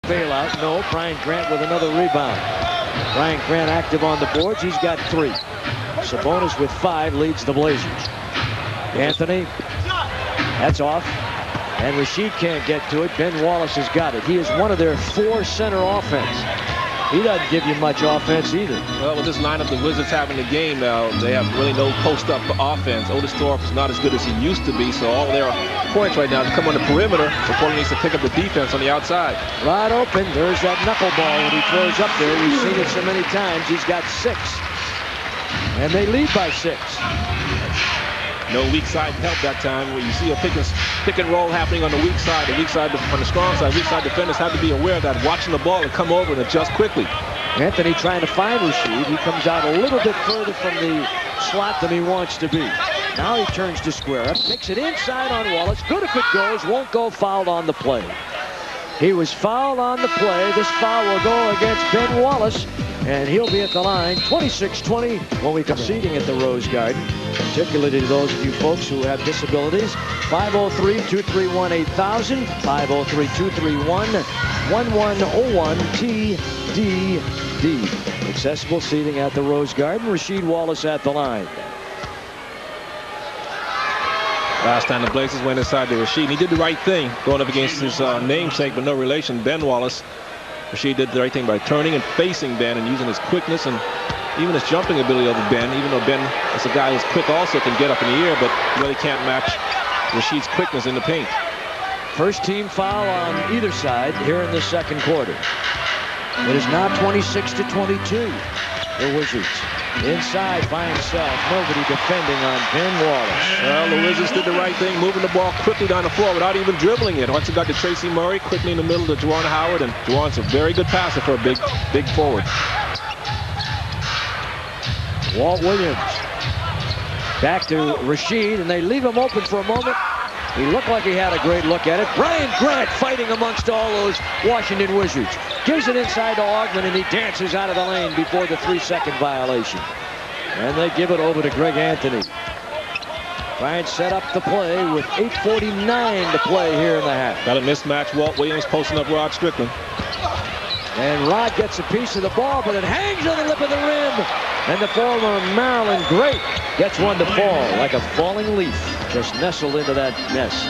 Bailout, no. Brian Grant with another rebound. Brian Grant active on the boards. He's got 3. Sabonis with 5 leads the Blazers. Anthony, that's off. And Rasheed can't get to it. Ben Wallace has got it. He is one of their 4 center offense. He doesn't give you much offense either. Well, with this lineup the Wizards have in the game now, they have really no post-up offense. Otis Thorpe is not as good as he used to be, so all their points right now to come on the perimeter. So Portland needs to pick up the defense on the outside. Wide open. There's that knuckleball that he throws up there. We've seen it so many times. He's got 6. And they lead by 6. No weak side help that time. Where you see a pick and roll happening on the weak side on the strong side, weak side defenders have to be aware of that, watching the ball and come over and adjust quickly. Anthony trying to find Rasheed. He comes out a little bit further from the slot than he wants to be. Now he turns to square up, takes it inside on Wallace. Good if it goes, won't go, fouled on the play. He was fouled on the play. This foul will go against Ben Wallace, and he'll be at the line. 26-20 when we come seating at the Rose Garden. Particularly to those of you folks who have disabilities. 503-231-8000. 503-231-1101 TDD. Accessible seating at the Rose Garden. Rasheed Wallace at the line. Last time the Blazers went inside to Rasheed, he did the right thing, going up against his namesake, but no relation, Ben Wallace. Rasheed did the right thing by turning and facing Ben and using his quickness and even his jumping ability over Ben, even though Ben is a guy who's quick also, can get up in the air, but really can't match Rasheed's quickness in the paint. First team foul on either side here in the second quarter. It is now 26-22. The Wizards inside by himself. Nobody defending on Ben Wallace. Well, the Wizards did the right thing, moving the ball quickly down the floor without even dribbling it. Once it got to Tracy Murray, quickly in the middle to Juwan Howard, and Juwan's a very good passer for a big forward. Walt Williams back to Rasheed, and they leave him open for a moment. He looked like he had a great look at it. Brian Grant fighting amongst all those Washington Wizards. Gives it inside to Augmon, and he dances out of the lane before the 3-second violation. And they give it over to Greg Anthony. Bryant set up the play with 8:49 to play here in the half. Got a mismatch. Walt Williams posting up Rod Strickland. And Rod gets a piece of the ball, but it hangs on the lip of the rim. And the former Maryland great gets one to fall like a falling leaf. Just nestled into that nest.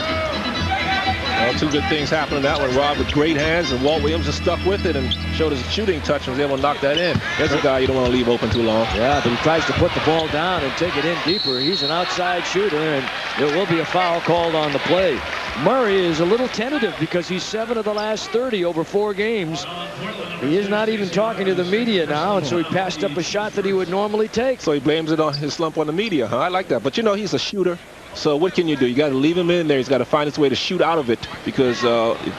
Well, 2 good things happened in that one. Rod with great hands, and Walt Williams just stuck with it and showed his shooting touch and was able to knock that in. There's a guy you don't want to leave open too long. Yeah, but he tries to put the ball down and take it in deeper. He's an outside shooter, and there will be a foul called on the play. Murray is a little tentative because he's 7 of the last 30 over 4 games. He is not even talking to the media now, and so he passed up a shot that he would normally take. So he blames it on his slump on the media, huh? I like that. But, you know, he's a shooter. So what can you do? You got to leave him in there. He's got to find his way to shoot out of it, because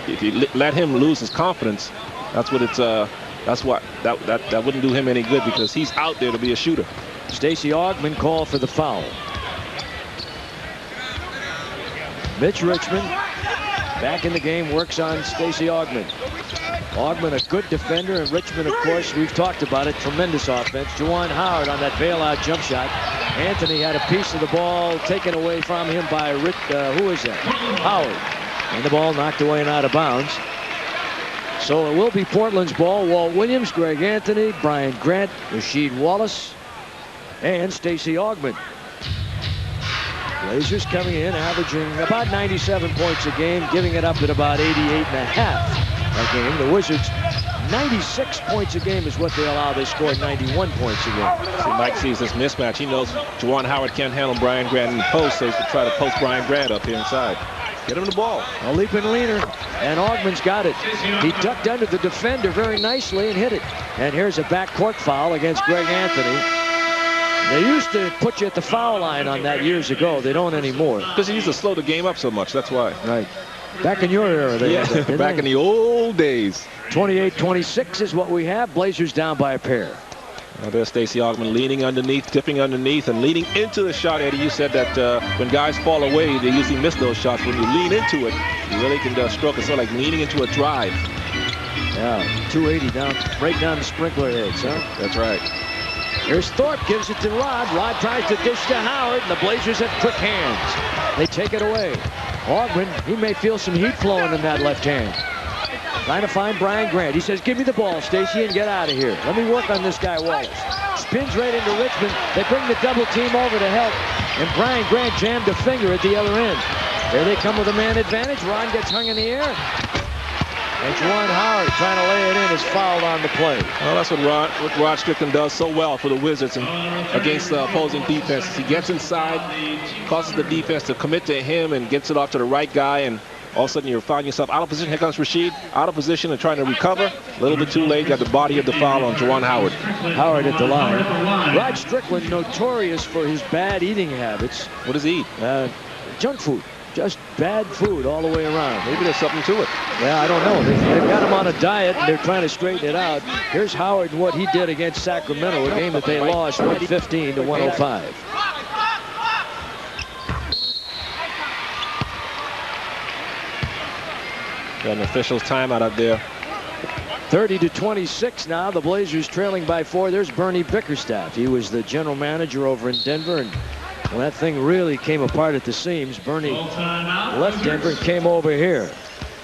if you let him lose his confidence, that's what it's. That's what that wouldn't do him any good, because he's out there to be a shooter. Stacey Augmon called for the foul. Mitch Richmond back in the game, works on Stacey Augmon. Augmon a good defender, and Richmond, of course, we've talked about it, tremendous offense. Juwan Howard on that bailout jump shot. Anthony had a piece of the ball taken away from him by who is that? Howard. And the ball knocked away and out of bounds. So it will be Portland's ball. Walt Williams, Greg Anthony, Brian Grant, Rasheed Wallace, and Stacey Augmon. Blazers coming in, averaging about 97 points a game, giving it up at about 88.5 a game. The Wizards, 96 points a game is what they allow. They scored 91 points a game. See, Mike sees this mismatch. He knows Juwan Howard can't handle Brian Grant in the post, so he's going to try to post Brian Grant up here inside. Get him the ball. A leap and leaner, and Augmon's got it. He ducked under the defender very nicely and hit it. And here's a backcourt foul against Greg Anthony. They used to put you at the foul line on that years ago. They don't anymore. Because he used to slow the game up so much, that's why. Right. Back in your era, they had that, back in the old days. 28-26 is what we have. Blazers down by a pair. Well, there's Stacey Augmon leaning underneath, tipping underneath, and leaning into the shot. Eddie, you said that when guys fall away, they usually miss those shots. When you lean into it, you really can stroke it. So like leaning into a drive. Yeah, 280 down, right down the sprinkler heads, huh? That's right. Here's Thorpe, gives it to Rod. Rod tries to dish to Howard, and the Blazers have quick hands. They take it away. Augmon, he may feel some heat flowing in that left hand. Trying to find Brian Grant. He says, give me the ball, Stacy, and get out of here. Let me work on this guy, Wallace. Spins right into Richmond. They bring the double team over to help. And Brian Grant jammed a finger at the other end. There they come with a man advantage. Ron gets hung in the air. And Juwan Howard trying to lay it in is fouled on the play. Well, that's what Rod Strickland does so well for the Wizards and against the opposing defenses. He gets inside, causes the defense to commit to him and gets it off to the right guy, and all of a sudden you're finding yourself out of position. Here comes Rasheed, out of position and trying to recover. A little bit too late, got the body of the foul on Juwan Howard. Howard at the line. Rod Strickland, notorious for his bad eating habits. What does he eat? Junk food. Just bad food all the way around. Maybe there's something to it. Yeah, I don't know. They've got him on a diet, and they're trying to straighten it out. Here's Howard and what he did against Sacramento, a game that they lost 115 to 105. Got an official's timeout out there. 30 to 26 now. The Blazers trailing by 4. There's Bernie Bickerstaff. He was the general manager over in Denver, and when that thing really came apart at the seams, Bernie left Denver and came over here.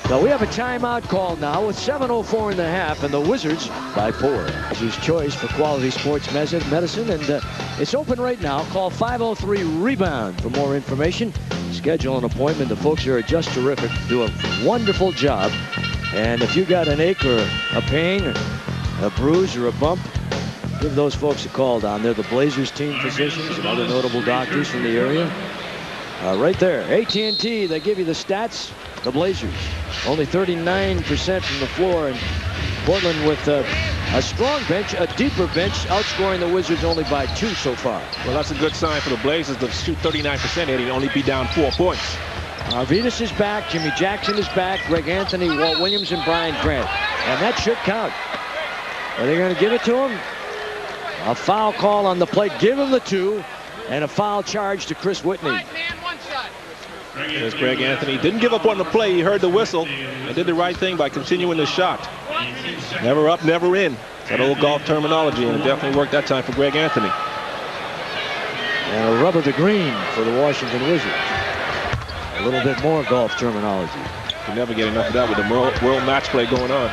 So we have a timeout call now with 7:04 in the half, and the Wizards by 4. Wizards' choice for quality sports medicine, and it's open right now. Call 503-REBOUND for more information. Schedule an appointment. The folks here are just terrific. Do a wonderful job. And if you got an ache or a pain, or a bruise or a bump, give those folks a call down there. The Blazers team physicians and other notable doctors from the area. Right there, AT&T, they give you the stats. The Blazers, only 39% from the floor. And Portland with a strong bench, a deeper bench, outscoring the Wizards only by 2 so far. Well, that's a good sign for the Blazers to shoot 39% and only be down 4 points. Arvidas is back, Jimmy Jackson is back, Greg Anthony, Walt Williams, and Brian Grant. And that should count. Are they going to give it to him? A foul call on the play. Give him the 2. And a foul charge to Chris Whitney. There's Greg Anthony. Didn't give up on the play. He heard the whistle and did the right thing by continuing the shot. Never up, never in. That old golf terminology, and it definitely worked that time for Greg Anthony. And a rub of the green for the Washington Wizards. A little bit more golf terminology. You never get enough of that with the world match play going on.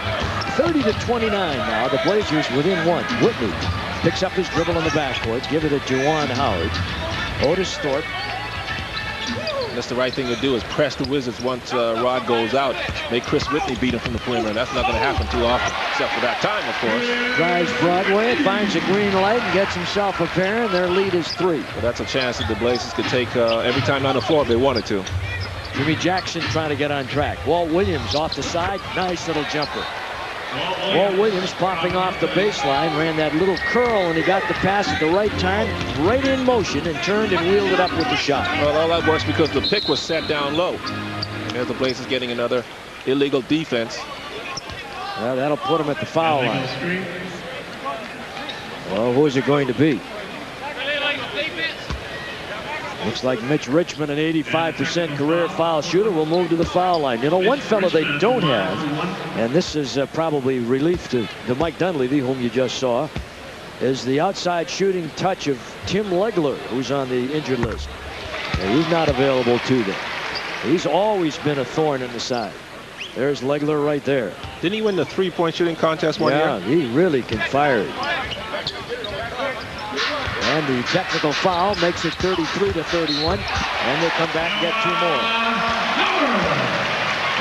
30 to 29 now. The Blazers within 1. Whitney picks up his dribble in the backcourt. Give it to Juwan Howard. Otis Thorpe. That's the right thing to do, is press the Wizards once Rod goes out. Make Chris Whitney beat him from the perimeter. That's not going to happen too often, except for that time, of course. Drives Broadway, finds a green light, and gets himself a pair, and their lead is 3. But that's a chance that the Blazers could take every time on the floor if they wanted to. Jimmy Jackson trying to get on track. Walt Williams off the side. Nice little jumper. Walt Williams popping off the baseline, ran that little curl, and he got the pass at the right time, right in motion, and turned and wheeled it up with the shot. Well, all that works because the pick was set down low. And there's the Blazers getting another illegal defense. Well, that'll put him at the foul line. Well, who is it going to be? Looks like Mitch Richmond, an 85% career foul shooter, will move to the foul line. You know, one fellow they don't have, and this is probably relief to Mike Dunleavy, whom you just saw, is the outside shooting touch of Tim Legler, who's on the injured list. And he's not available to them. He's always been a thorn in the side. There's Legler right there. Didn't he win the three-point shooting contest one year? Yeah, he really can fire it. And the technical foul makes it 33 to 31. And they come back and get 2 more.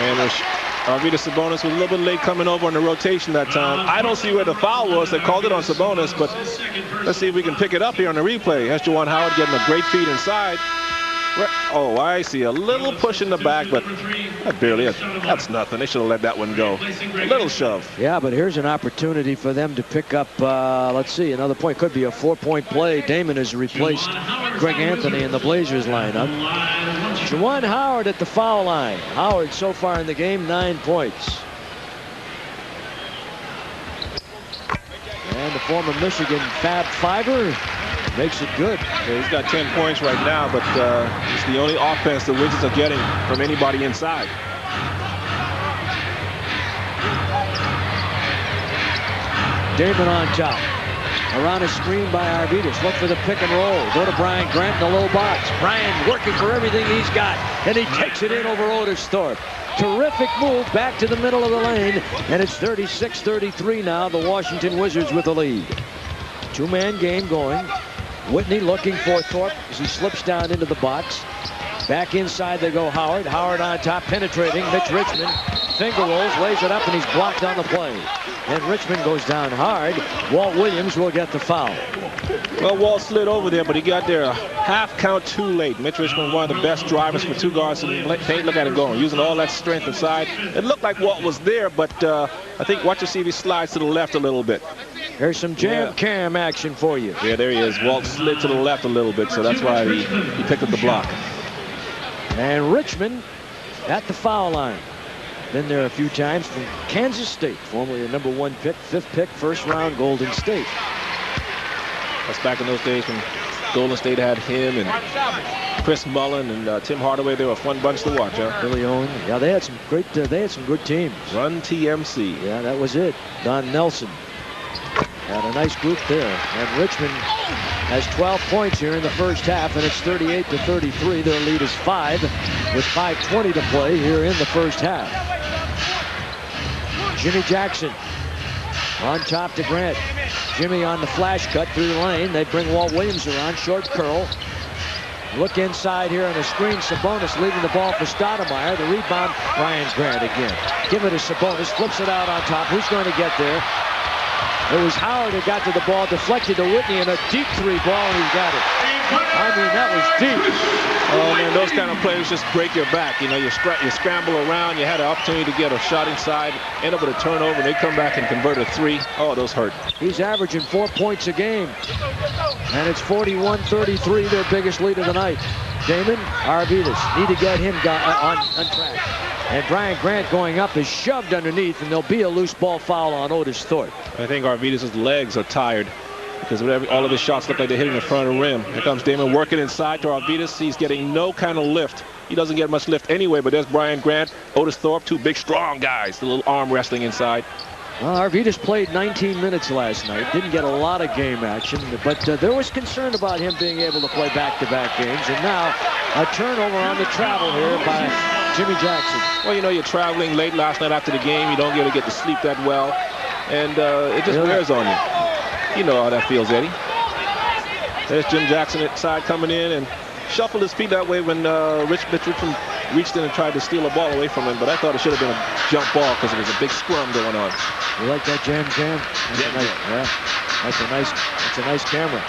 And Arvydas Sabonis was a little bit late coming over on the rotation that time. I don't see where the foul was. They called it on Sabonis, but let's see if we can pick it up here on the replay. Here's Juwan Howard getting a great feed inside. Oh, I see a little push in the back, but that's nothing. They should have let that one go. A little shove. Yeah, but here's an opportunity for them to pick up, let's see, another point. Could be a 4-point play. Damon has replaced Greg Anthony in the Blazers lineup. Juwan Howard at the foul line. Howard so far in the game, 9 points. And the former Michigan Fab Fiver makes it good. Yeah, he's got 10 points right now, but it's the only offense the Wizards are getting from anybody inside. Damon on top. around a screen by Arvidas. Look for the pick and roll. Go to Brian Grant in the low box. Brian working for everything he's got, and he takes it in over Otis Thorpe. Terrific move back to the middle of the lane, and it's 36-33 now. The Washington Wizards with the lead. Two-man game going. Whitney looking for Thorpe as he slips down into the box. Back inside they go Howard. Howard on top, penetrating. Mitch Richmond finger rolls, lays it up, and he's blocked on the play. And Richmond goes down hard. Walt Williams will get the foul. Well, Walt slid over there, but he got there a half count too late. Mitch Richmond, one of the best drivers for two guards in the paint. Look at him going, using all that strength inside. It looked like Walt was there, but I think watch to see if he slides to the left a little bit. Here's some jam cam action for you. Yeah, there he is. Walt slid to the left a little bit, so that's why he picked up the block. And Richmond at the foul line. Been there a few times from Kansas State, formerly a #1 pick, 5th pick, first round Golden State. That's back in those days when Golden State had him and Chris Mullen and Tim Hardaway. They were a fun bunch to watch, huh? Billy Owen. Yeah, they had some great, they had some good teams. Run TMC. Yeah, that was it. Don Nelson had a nice group there. And Richmond has 12 points here in the first half, and it's 38-33. Their lead is 5 with 5:20 to play here in the first half. Jimmy Jackson on top to Grant. Jimmy on the flash cut through the lane. They bring Walt Williams around, short curl. Look inside here on the screen. Sabonis leaving the ball for Stoudemire. The rebound, Brian Grant again. Give it to Sabonis, flips it out on top. Who's going to get there? It was Howard who got to the ball, deflected to Whitney, and a deep three ball, and he got it. I mean, that was deep. Oh, man, those kind of plays just break your back. You know, you scramble around. You had an opportunity to get a shot inside, end up with a turnover, and they come back and convert a three. Oh, those hurt. He's averaging 4 points a game. And it's 41-33, their biggest lead of the night. Damon Arvidas need to get him on track. And Brian Grant going up is shoved underneath, and there'll be a loose ball foul on Otis Thorpe. I think Arvidas' legs are tired because all of his shots look like they're hitting the front of the rim. Here comes Damon working inside to Arvidas. He's getting no kind of lift. He doesn't get much lift anyway, but there's Brian Grant, Otis Thorpe, two big, strong guys. The little arm wrestling inside. Well, Arvidas played 19 minutes last night. Didn't get a lot of game action, but there was concern about him being able to play back-to-back games. And now a turnover on the travel here by Jimmy Jackson. Well, you know, you're traveling late last night after the game. You don't get to sleep that well. And it just wears on you. You know how that feels, Eddie. There's Jim Jackson inside coming in and shuffled his feet that way when Mitch Richmond reached in and tried to steal a ball away from him. But I thought it should have been a jump ball because there was a big scrum going on. You like that jam? Yeah, that's a nice camera.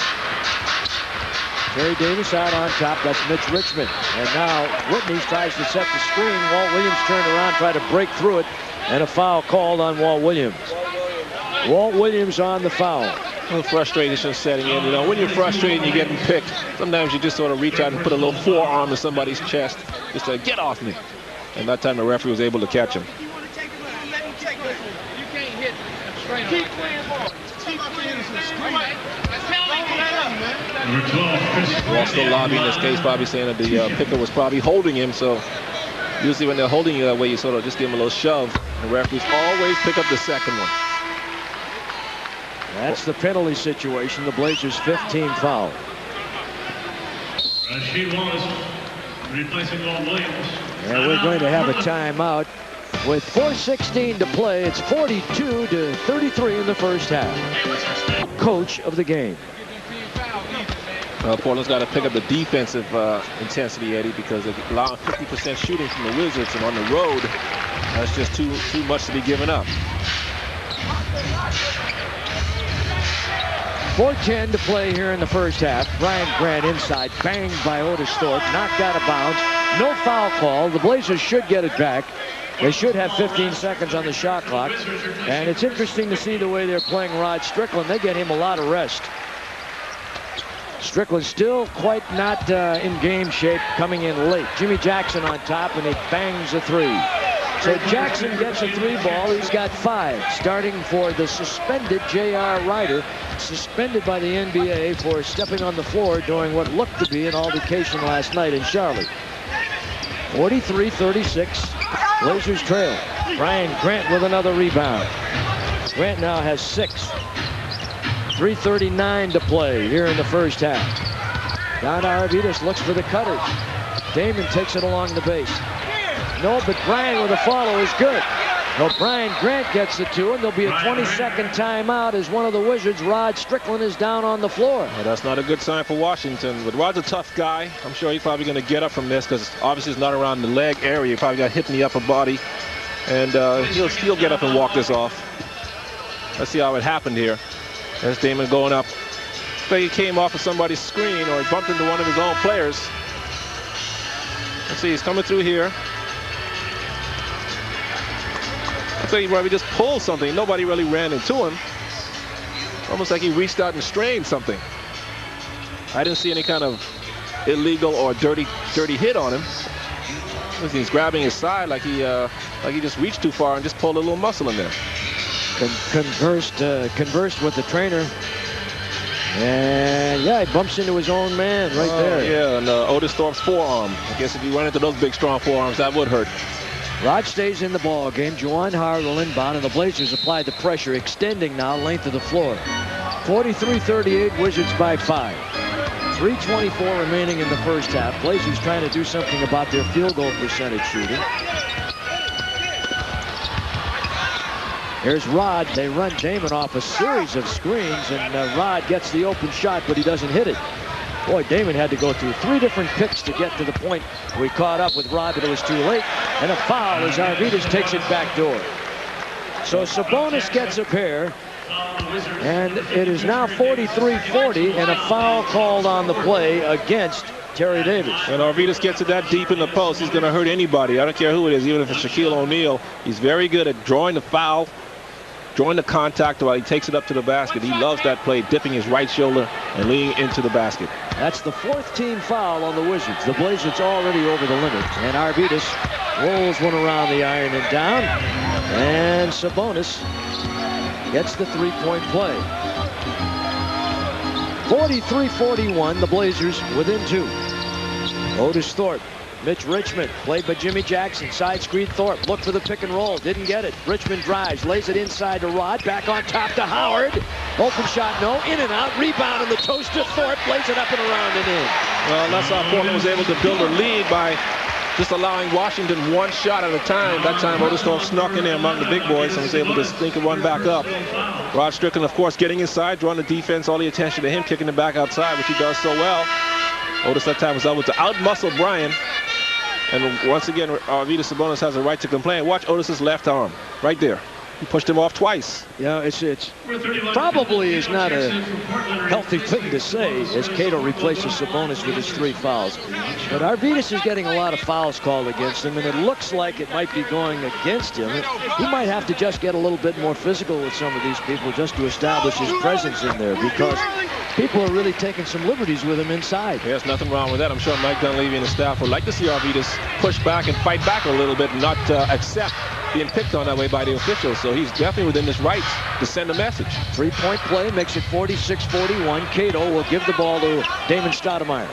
Terry Davis out on top. That's Mitch Richmond. And now Whitney tries to set the screen. Walt Williams turned around, tried to break through it, and a foul called on Walt Williams. Walt Williams on the foul. A little frustration setting in. You know, when you're frustrated and you're getting picked, sometimes you just sort of reach out and put a little forearm to somebody's chest just to get off me. And that time the referee was able to catch him. Walt still lobbying this case, probably saying that the picker was probably holding him. So usually when they're holding you that way, you sort of just give them a little shove. The referees always pick up the second one. That's the penalty situation. The Blazers 15 foul. Rasheed Wallace replacing Walt Williams. And we're going to have a timeout with 4:16 to play. It's 42-33 in the first half. Coach of the game. Portland's got to pick up the defensive intensity, Eddie, because they're allowing 50% shooting from the Wizards, and on the road, that's just too much to be given up. 4:10 to play here in the first half. Brian Grant inside, banged by Otis Thorpe, knocked out of bounds. No foul call. The Blazers should get it back. They should have 15 seconds on the shot clock. And it's interesting to see the way they're playing Rod Strickland. They get him a lot of rest. Strickland still quite not in game shape, coming in late. Jimmy Jackson on top, and he bangs a three. So Jackson gets a three ball. He's got 5, starting for the suspended J.R. Ryder, suspended by the NBA for stepping on the floor during what looked to be an altercation last night in Charlotte. 43-36, Blazers trail. Brian Grant with another rebound. Grant now has 6. 3:39 to play here in the first half. Don Arvidas looks for the cutters. Damon takes it along the base. No, but Brian with a follow is good. Well, Brian Grant gets the two, and there'll be a 20-second timeout as one of the Wizards, Rod Strickland, is down on the floor. Well, that's not a good sign for Washington. But Rod's a tough guy. I'm sure he's probably going to get up from this because obviously it's not around the leg area. He probably got hit in the upper body. And he'll get up and walk this off. Let's see how it happened here. There's Damon going up. I think he came off of somebody's screen or he bumped into one of his own players. Let's see, he's coming through here. I think he probably just pulled something. Nobody really ran into him. Almost like he reached out and strained something. I didn't see any kind of illegal or dirty hit on him. He's grabbing his side like he just reached too far and just pulled a little muscle in there. Conversed with the trainer. And yeah, he bumps into his own man right there. Yeah, and Otis Thorpe's forearm. I guess if you run into those big, strong forearms, that would hurt. Rod stays in the ball game. Juwan Howard will inbound, and the Blazers apply the pressure, extending now length of the floor. 43-38, Wizards by 5. 3:24 remaining in the first half. Blazers trying to do something about their field goal percentage shooting. Here's Rod. They run Damon off a series of screens, and Rod gets the open shot, but he doesn't hit it. Boy, Damon had to go through 3 different picks to get to the point where he caught up with Rod, but it was too late. And a foul as Arvidas takes it back door. So Sabonis gets a pair, and it is now 43-40, and a foul called on the play against Terry Davis. When Arvidas gets it that deep in the post, he's going to hurt anybody. I don't care who it is, even if it's Shaquille O'Neal. He's very good at drawing the foul, drawing the contact while he takes it up to the basket. He loves that play, dipping his right shoulder and leaning into the basket. That's the 4th team foul on the Wizards. The Blazers already over the limit, and Arvidas rolls one around the iron and down, and Sabonis gets the 3-point play. 43-41, the Blazers within 2. Otis Thorpe, Mitch Richmond, played by Jimmy Jackson. Side screen Thorpe, look for the pick and roll, didn't get it. Richmond drives, lays it inside to Rod, back on top to Howard. Open shot, no, in and out, rebound on the toast to Thorpe, lays it up and around and in. Well, that's how Portland was able to build a lead by just allowing Washington one shot at a time. That time Otis Thorpe snuck in there among the big boys and was able to sneak and run back up. Rod Strickland, of course, getting inside, drawing the defense, all the attention to him, kicking it back outside, which he does so well. Otis that time was able to out-muscle Brian. And once again, Arvidas Sabonis has a right to complain. Watch Otis's left arm, right there. He pushed him off twice. Yeah, it's probably is not a healthy thing to say as Cato replaces Sabonis with his 3 fouls. But Arvidas is getting a lot of fouls called against him, and it looks like it might be going against him. He might have to just get a little bit more physical with some of these people just to establish his presence in there, because people are really taking some liberties with him inside. There's nothing wrong with that. I'm sure Mike Dunleavy and the staff would like to see Arvidas push back and fight back a little bit and not accept being picked on that way by the officials. So he's definitely within his rights to send a message. 3-point play makes it 46-41. Cato will give the ball to Damon Stoudemire.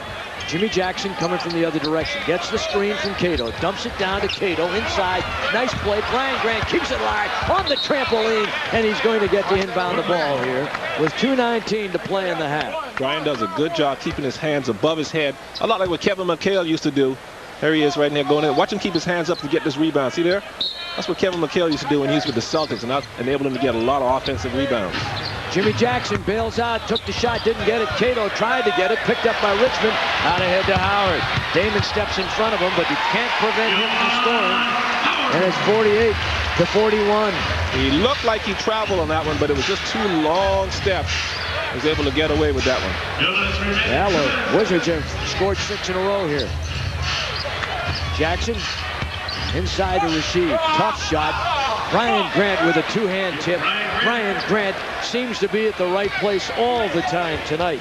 Jimmy Jackson coming from the other direction. Gets the screen from Cato. Dumps it down to Cato inside. Nice play. Brian Grant keeps it live on the trampoline. And he's going to get to inbound the ball here with 2:19 to play in the half. Brian does a good job keeping his hands above his head. A lot like what Kevin McHale used to do. There he is right there going in. Watch him keep his hands up to get this rebound. See there? That's what Kevin McHale used to do when he was with the Celtics, and that enabled him to get a lot of offensive rebounds. Jimmy Jackson bails out, took the shot, didn't get it. Cato tried to get it, picked up by Richmond, out ahead to Howard. Damon steps in front of him, but he can't prevent him from scoring. And it's 48-41. He looked like he traveled on that one, but it was just 2 long steps. He was able to get away with that one. Yeah, the Wizards have scored 6 in a row here. Jackson inside to Rasheed. Tough shot. Brian Grant with a 2-hand tip. Brian Grant seems to be at the right place all the time tonight.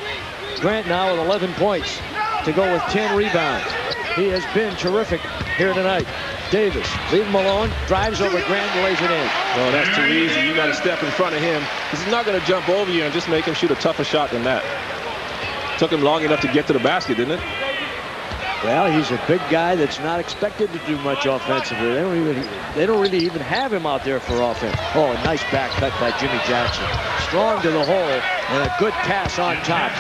Grant now with 11 points to go with 10 rebounds. He has been terrific here tonight. Davis, leave him alone, drives over Grant and lays it in. No, that's too easy. You got to step in front of him. He's not going to jump over you and just make him shoot a tougher shot than that. Took him long enough to get to the basket, didn't it? Well, he's a big guy that's not expected to do much offensively. They don't really even have him out there for offense. Oh, a nice back cut by Jimmy Jackson. Strong to the hole and a good pass on top.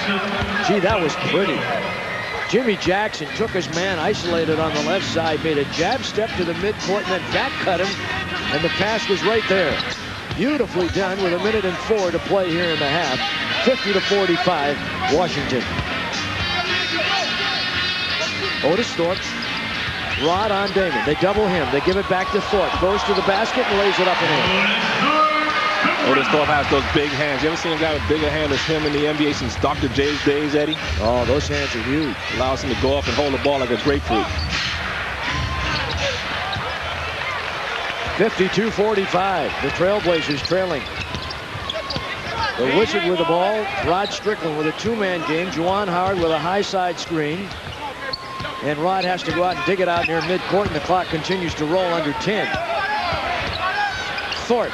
Gee, that was pretty. Jimmy Jackson took his man isolated on the left side, made a jab step to the midcourt, and then back cut him, and the pass was right there. Beautifully done with 1:04 to play here in the half. 50-45, Washington. Otis Thorpe, Rod on Damon. They double him. They give it back to Thorpe. Goes to the basket and lays it up and in. Otis Thorpe has those big hands. You ever seen a guy with bigger hands as him in the NBA since Dr. J's days, Eddie? Oh, those hands are huge. Allows him to go up and hold the ball like a grapefruit. 52-45. The Trailblazers trailing. The Wizard with the ball. Rod Strickland with a two-man game. Juwan Howard with a high side screen. And Rod has to go out and dig it out near midcourt, and the clock continues to roll under 10. Thorpe.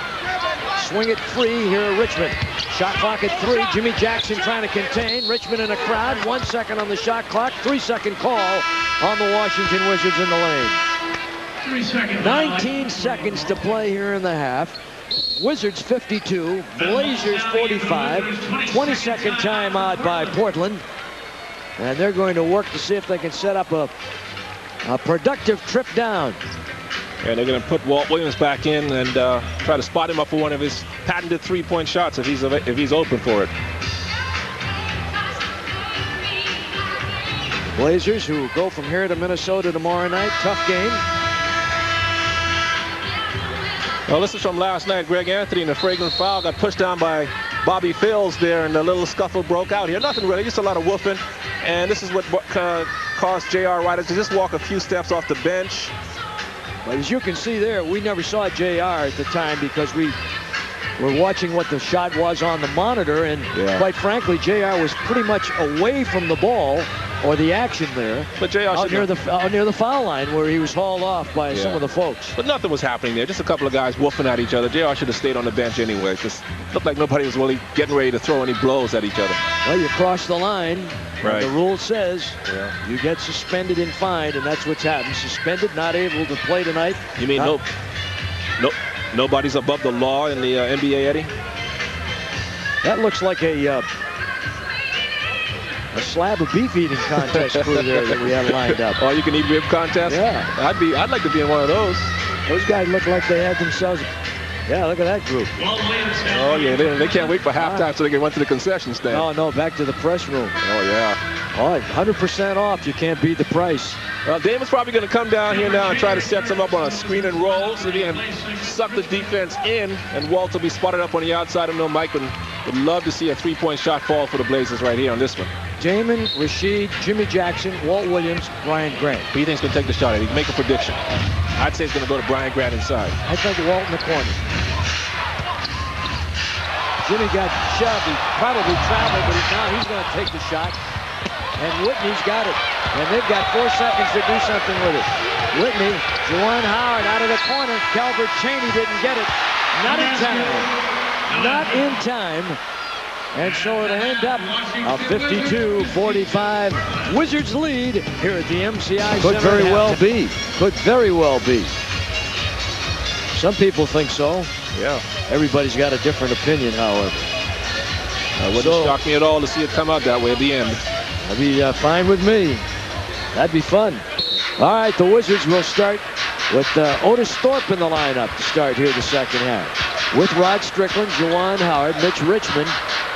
Swing it free here at Richmond. Shot clock at 3. Jimmy Jackson trying to contain. Richmond in a crowd. 1 second on the shot clock. 3-second call on the Washington Wizards in the lane. 3 seconds. 19 seconds to play here in the half. Wizards 52, Blazers 45. 20-second timeout by Portland. And they're going to work to see if they can set up a productive trip down. And they're going to put Walt Williams back in and try to spot him up for one of his patented three-point shots if he's open for it. Blazers, who go from here to Minnesota tomorrow night. Tough game. Well, this is from last night. Greg Anthony in a fragrant foul got pushed down by Bobby Fields there, and a little scuffle broke out here. Nothing really, just a lot of whooping. And this is what caused J.R. Wright to just walk a few steps off the bench. But as you can see there, we never saw JR at the time because we were watching what the shot was on the monitor, and quite frankly, JR was pretty much away from the ball or the action there. But JR out near the foul line where he was hauled off by some of the folks. But nothing was happening there. Just a couple of guys woofing at each other. JR should have stayed on the bench anyway. Just looked like nobody was really getting ready to throw any blows at each other. Well, you cross the line. Right. The rule says you get suspended and fined, and that's what's happened. Suspended, not able to play tonight. You mean nobody's above the law in the NBA, Eddie? That looks like a slab of beef eating contest crew there that we had lined up. Oh, you can eat rib contest? Yeah. I'd like to be in one of those. Those guys look like they had themselves. Yeah, look at that group. Oh, yeah, they can't wait for halftime so they can run to the concession stand. No, back to the press room. Oh, yeah. Oh, 100% off. You can't beat the price. Well, Damon's probably going to come down here now and try to set some up on a screen and roll so he can suck the defense in, and Walt will be spotted up on the outside. I know Mike would love to see a three-point shot fall for the Blazers right here on this one. Damon, Rasheed, Jimmy Jackson, Walt Williams, Brian Grant. Who do you think's going to take the shot? He can make a prediction. I'd say it's going to go to Brian Grant inside. I think Walt in the corner. Jimmy got shoved. He probably traveled, but now he's going to take the shot. And Whitney's got it. And they've got 4 seconds to do something with it. Whitney, Juwan Howard out of the corner. Calvert Chaney didn't get it. Not in time. Not in time. And so it'll end up a 52-45 Wizards lead here at the MCI Center. Could very well be. Could very well be. Some people think so. Yeah. Everybody's got a different opinion, however. It wouldn't shock me at all to see it come out that way at the end. That'd be fine with me. That'd be fun. All right, the Wizards will start with Otis Thorpe in the lineup to start here the second half. With Rod Strickland, Juwan Howard, Mitch Richmond,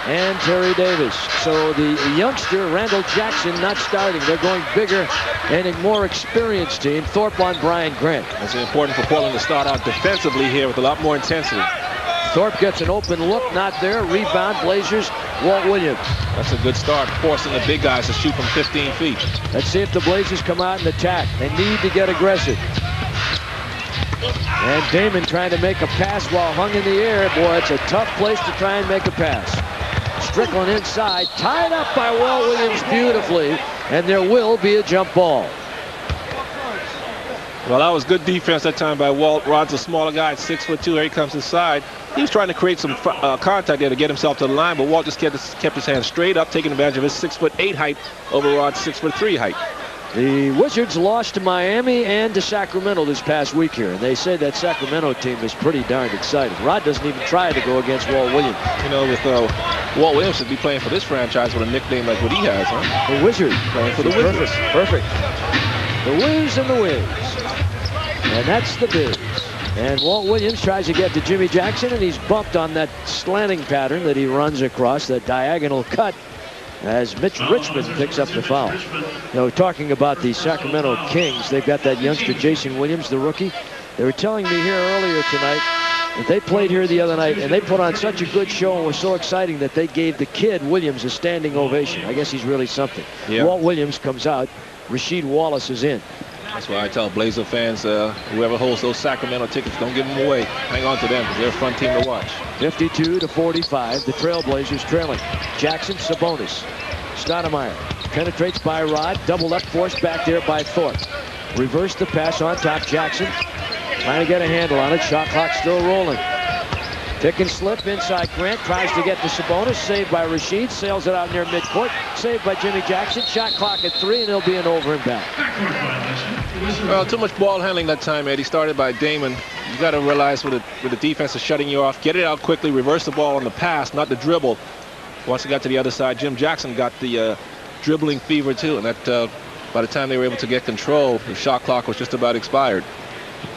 and Terry Davis. So the youngster, Randall Jackson, not starting. They're going bigger and a more experienced team. Thorpe on Brian Grant. It's important for Portland to start out defensively here with a lot more intensity. Thorpe gets an open look, not there. Rebound, Blazers, Walt Williams. That's a good start, forcing the big guys to shoot from 15 feet. Let's see if the Blazers come out and attack. They need to get aggressive. And Damon trying to make a pass while hung in the air. Boy, it's a tough place to try and make a pass. Strickland inside, tied up by Walt Williams beautifully, and there will be a jump ball. Well, that was good defense that time by Walt. Rod's a smaller guy, 6'2". Here he comes inside. He was trying to create some contact there to get himself to the line, but Walt just kept his hands straight up, taking advantage of his 6'8" height over Rod's 6'3" height. The Wizards lost to Miami and to Sacramento this past week here, and they say that Sacramento team is pretty darn exciting. Rod doesn't even try to go against Walt Williams. You know, with Walt Williams should be playing for this franchise with a nickname like what he has, huh? The Wizard. Playing for the Wizards. Perfect. The Wiz and the Wiz. And that's the Biz. And Walt Williams tries to get to Jimmy Jackson, and he's bumped on that slanting pattern that he runs across, that diagonal cut, as Mitch Richmond picks up the foul. You know, talking about the Sacramento Kings, they've got that youngster Jason Williams, the rookie. They were telling me here earlier tonight that they played here the other night, and they put on such a good show and was so exciting that they gave the kid Williams a standing ovation. I guess he's really something. Yeah. Walt Williams comes out. Rasheed Wallace is in. That's why I tell Blazer fans, whoever holds those Sacramento tickets, don't give them away. Hang on to them because they're a fun team to watch. 52-45, the Trailblazers trailing. Jackson, Sabonis. Stoudemire penetrates by Rod, doubled up, forced back there by Thorpe. Reverse the pass on top, Jackson. Trying to get a handle on it, shot clock still rolling. Pick and slip inside Grant, tries to get to Sabonis, saved by Rasheed, sails it out near midcourt, saved by Jimmy Jackson, shot clock at 3, and it'll be an over and back. Well, too much ball handling that time, Eddie. Started by Damon. You got to realize when the defense is shutting you off, get it out quickly, reverse the ball on the pass, not the dribble. Once he got to the other side, Jim Jackson got the dribbling fever too, and that by the time they were able to get control, the shot clock was just about expired.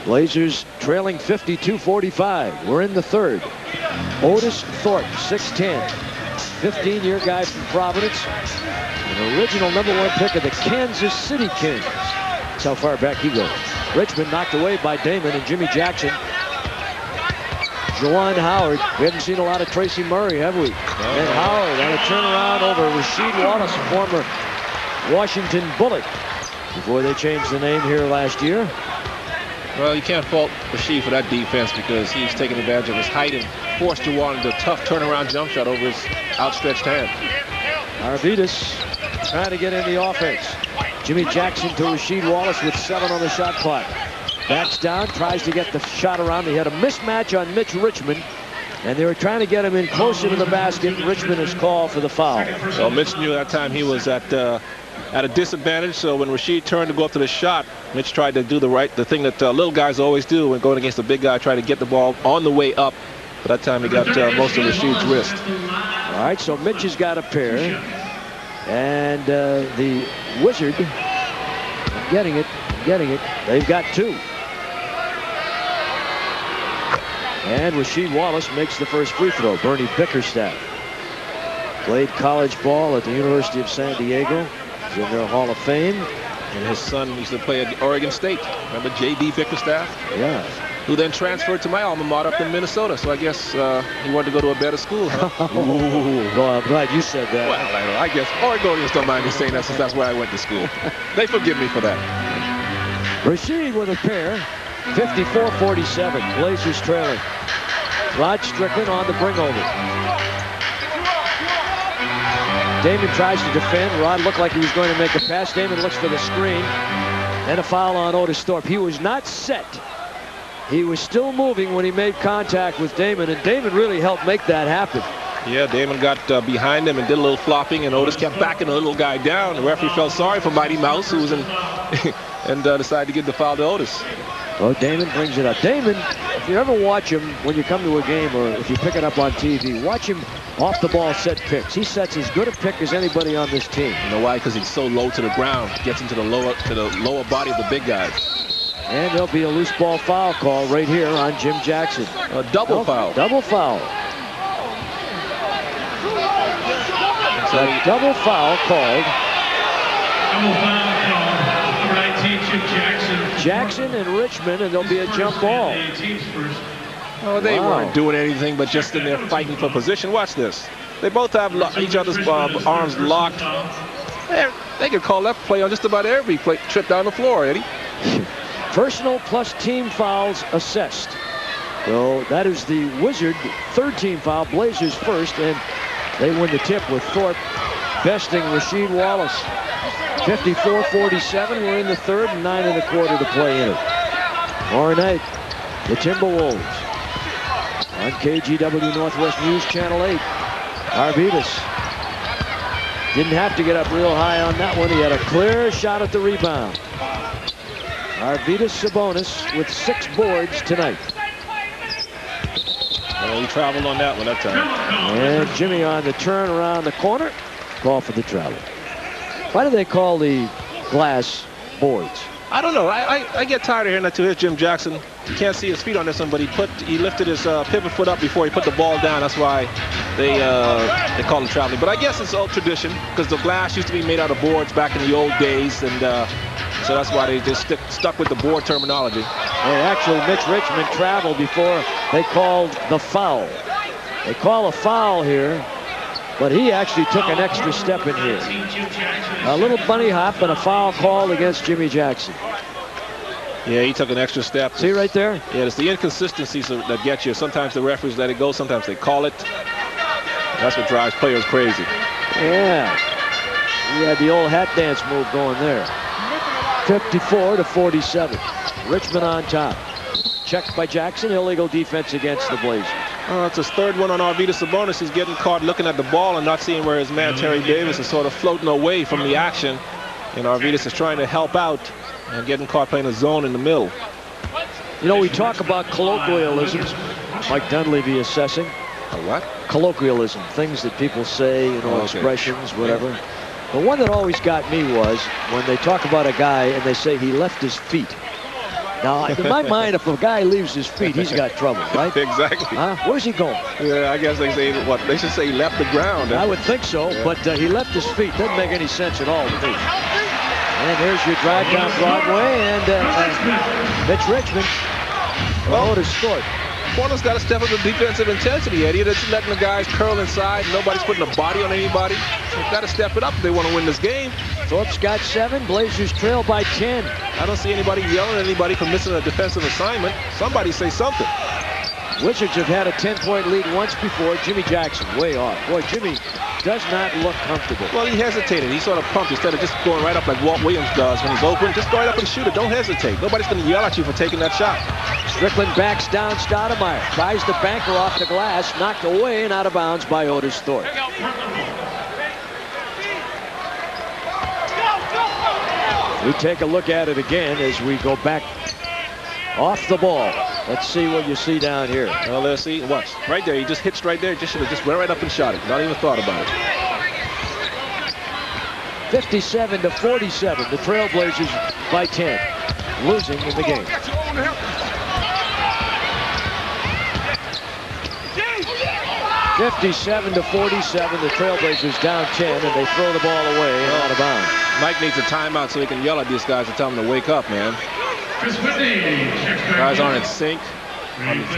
Blazers trailing 52-45. We're in the third. Otis Thorpe, 6'10", 15-year guy from Providence, an original #1 pick of the Kansas City Kings. That's how far back he goes. Richmond knocked away by Damon and Jimmy Jackson. Juwan Howard. We haven't seen a lot of Tracy Murray, have we? And Howard on a turnaround over Rasheed Wallace, a former Washington Bullet, before they changed the name here last year. Well, you can't fault Rasheed for that defense because he was taking advantage of his height and forced Juwan into a tough turnaround jump shot over his outstretched hand. Arvidas trying to get in the offense. Jimmy Jackson to Rasheed Wallace with 7 on the shot clock. Backs down, tries to get the shot around. He had a mismatch on Mitch Richmond, and they were trying to get him in closer to the basket. Richmond is called for the foul. Well, Mitch knew that time he was at a disadvantage, so when Rasheed turned to go up to the shot, Mitch tried to do the thing that little guys always do when going against a big guy, try to get the ball on the way up. But that time he got most of Rasheed's wrist. All right, so Mitch has got a pair, and the Wizard, getting it, they've got 2. And Rasheed Wallace makes the first free throw. Bernie Bickerstaff played college ball at the University of San Diego. He's in their Hall of Fame. And his son used to play at Oregon State. Remember J.D. Bickerstaff? Yeah. Who then transferred to my alma mater up in Minnesota. So I guess he wanted to go to a better school, huh? Well, I'm glad you said that. Well, I guess Oregonians don't mind me saying that since that's where I went to school. They forgive me for that. Rasheed with a pair. 54-47. Blazers trailing. Rod Strickland on the bring over. Damon tries to defend. Rod looked like he was going to make a pass. Damon looks for the screen. And a foul on Otis Thorpe. He was not set. He was still moving when he made contact with Damon, and Damon really helped make that happen. Yeah, Damon got behind him and did a little flopping, and Otis kept backing the little guy down. The referee felt sorry for Mighty Mouse, who was in, and decided to give the foul to Otis. Well, Damon brings it up. Damon, if you ever watch him when you come to a game or if you pick it up on TV, watch him off the ball set picks. He sets as good a pick as anybody on this team. You know why? Because he's so low to the ground. Gets into the lower body of the big guys. And there'll be a loose ball foul call right here on Jim Jackson. A double foul. Double foul. So a double foul called. Double foul called. Number 19, Jim Jackson. Jackson and Richmond, and there'll be a jump ball. Oh, they weren't doing anything but just in there fighting for position. Watch this. They both have each other's arms locked. They could call that play on just about every trip down the floor, Eddie. Personal plus team fouls assessed. So that is the Wizard third team foul, Blazers first, and they win the tip with Thorpe besting Rasheed Wallace. 54-47, we're in the third and 9 1/4 to play in it. Tomorrow night, the Timberwolves on KGW Northwest News Channel 8. Arvidas Didn't have to get up real high on that one. He had a clear shot at the rebound. Arvydas Sabonis with 6 boards tonight. Well, he traveled on that one that time. And Jimmy on the turn around the corner. Call for the travel. Why do they call the glass boards? I don't know. I get tired of hearing that too. Here's Jim Jackson. You can't see his feet on this one, but he lifted his pivot foot up before he put the ball down. That's why they call him traveling. But I guess it's old tradition because the glass used to be made out of boards back in the old days, and so that's why they just stuck with the board terminology. Hey, actually, Mitch Richmond traveled before they called the foul. They call a foul here, but he actually took an extra step in here. A little bunny hop and a foul called against Jimmy Jackson. Yeah, he took an extra step. See right there? Yeah, it's the inconsistencies that get you. Sometimes the referees let it go. Sometimes they call it. That's what drives players crazy. Yeah. He had the old hat dance move going there. 54-47. Richmond on top. Checked by Jackson. Illegal defense against the Blazers. It's his 3rd one on Arvydas Sabonis. He's getting caught looking at the ball and not seeing where his man Terry Davis is sort of floating away from the action. And Arvydas is trying to help out and getting caught playing a zone in the middle. You know, we talk about colloquialisms. Mike Dunleavy assessing. A what? Colloquialism. Things that people say, you know, expressions, whatever. Yeah. The one that always got me was when they talk about a guy and they say he left his feet. Now, in my mind, if a guy leaves his feet, he's got trouble, right? Exactly. Huh? Where's he going? Yeah, I guess they say, what? They should say he left the ground. I would think so, yeah. But he left his feet. Doesn't make any sense at all to me. And here's your drive down Broadway, and Mitch Richmond. Otis Thorpe. Corner's got to step up the defensive intensity, Eddie. They're just letting the guys curl inside. Nobody's putting a body on anybody. They've got to step it up if they want to win this game. Thorpe's got 7. Blazers trail by 10. I don't see anybody yelling at anybody for missing a defensive assignment. Somebody say something. Wizards have had a 10-point lead once before. Jimmy Jackson way off. Boy, Jimmy does not look comfortable. Well, he hesitated. He sort of pumped instead of just going right up like Walt Williams does when he's open. Just go right up and shoot it. Don't hesitate. Nobody's going to yell at you for taking that shot. Strickland backs down Stoudemire. Tries to banker off the glass. Knocked away and out of bounds by Otis Thorpe. We take a look at it again as we go back off the ball. Let's see what you see down here. Well, let's see. Watch. Right there. He just hitched right there. Just should have just went right up and shot it. Not even thought about it. 57-47. The Trailblazers by 10. Losing in the game. 57-47. The Trailblazers down 10, and they throw the ball away and out of bounds. Mike needs a timeout so he can yell at these guys and tell them to wake up, man. Guys aren't in sync.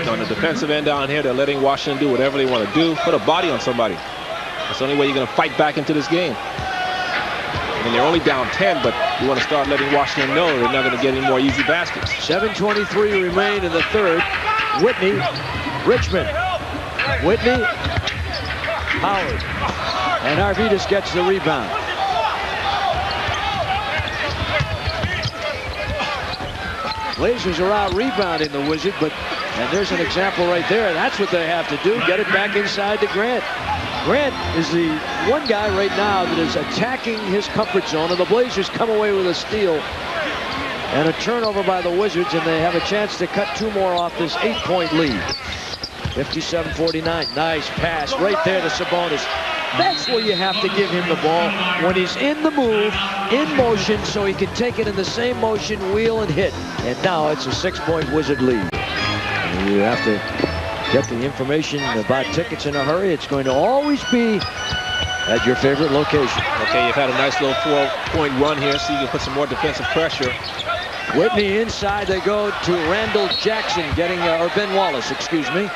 On the defensive end down here, they're letting Washington do whatever they want to do. Put a body on somebody. That's the only way you're going to fight back into this game. I mean, they're only down 10, but you want to start letting Washington know they're not going to get any more easy baskets. 7:23 remain in the third. Whitney, Richmond. Whitney, Howard. And Arvydas gets the rebound. Blazers are out rebounding the Wizard, and there's an example right there. That's what they have to do, get it back inside to Grant. Grant is the one guy right now that is attacking his comfort zone, and the Blazers come away with a steal and a turnover by the Wizards, and they have a chance to cut 2 more off this 8-point lead. 57-49, nice pass right there to Sabonis. That's where you have to give him the ball, when he's in the move, in motion, so he can take it in the same motion, wheel and hit. And now it's a 6-point Wizard lead. And you have to get the information about tickets in a hurry. It's going to always be at your favorite location. Okay, you've had a nice little 4-point run here, so you can put some more defensive pressure. Whitney inside, they go to Randall Jackson, or Ben Wallace, excuse me,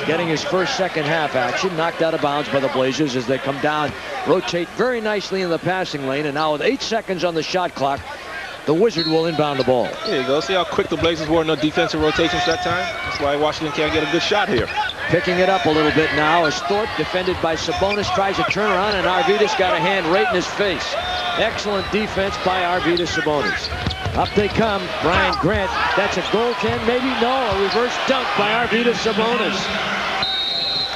getting his first second-half action, knocked out of bounds by the Blazers as they come down, rotate very nicely in the passing lane, and now with 8 seconds on the shot clock, the Wizard will inbound the ball. There you go. See how quick the Blazers were in the defensive rotations that time? That's why Washington can't get a good shot here. Picking it up a little bit now as Thorpe, defended by Sabonis, tries to turn around, and Arvydas got a hand right in his face. Excellent defense by Arvydas Sabonis. Up they come. Brian Grant. That's a goaltend, maybe? No, a reverse dunk by Arvydas Sabonis.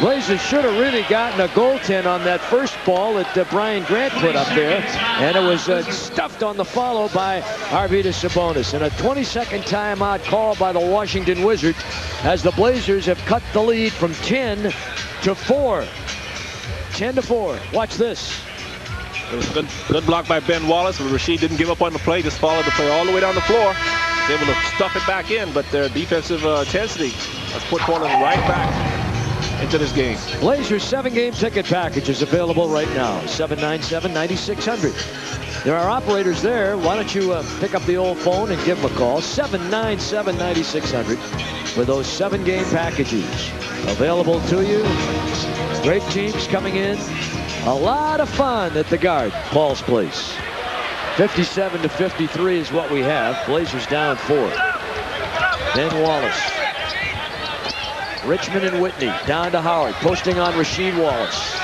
Blazers should have really gotten a goaltend on that first ball that Brian Grant put up there, and it was stuffed on the follow by Arvydas Sabonis. And a 20-second timeout called by the Washington Wizards as the Blazers have cut the lead from 10 to 4. 10 to 4. Watch this. It was a good block by Ben Wallace, but Rasheed didn't give up on the play, just followed the play all the way down the floor. Was able to stuff it back in, but their defensive intensity has put Portland right back into this game. Blazers 7-game ticket package is available right now. 797-9600. There are operators there. Why don't you pick up the old phone and give them a call. 797-9600 for those 7-game packages available to you. Great teams coming in. A lot of fun at the Guard, Paul's Place. 57 to 53 is what we have. Blazers down 4. Ben Wallace. Richmond and Whitney down to Howard, posting on Rasheed Wallace.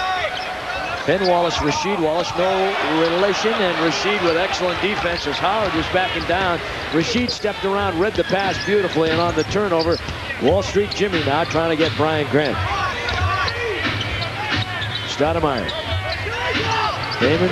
Ben Wallace, Rasheed Wallace, no relation, and Rasheed with excellent defense as Howard was backing down. Rasheed stepped around, read the pass beautifully, and on the turnover, Wall Street Jimmy now trying to get Brian Grant. Stoudemire. Damon.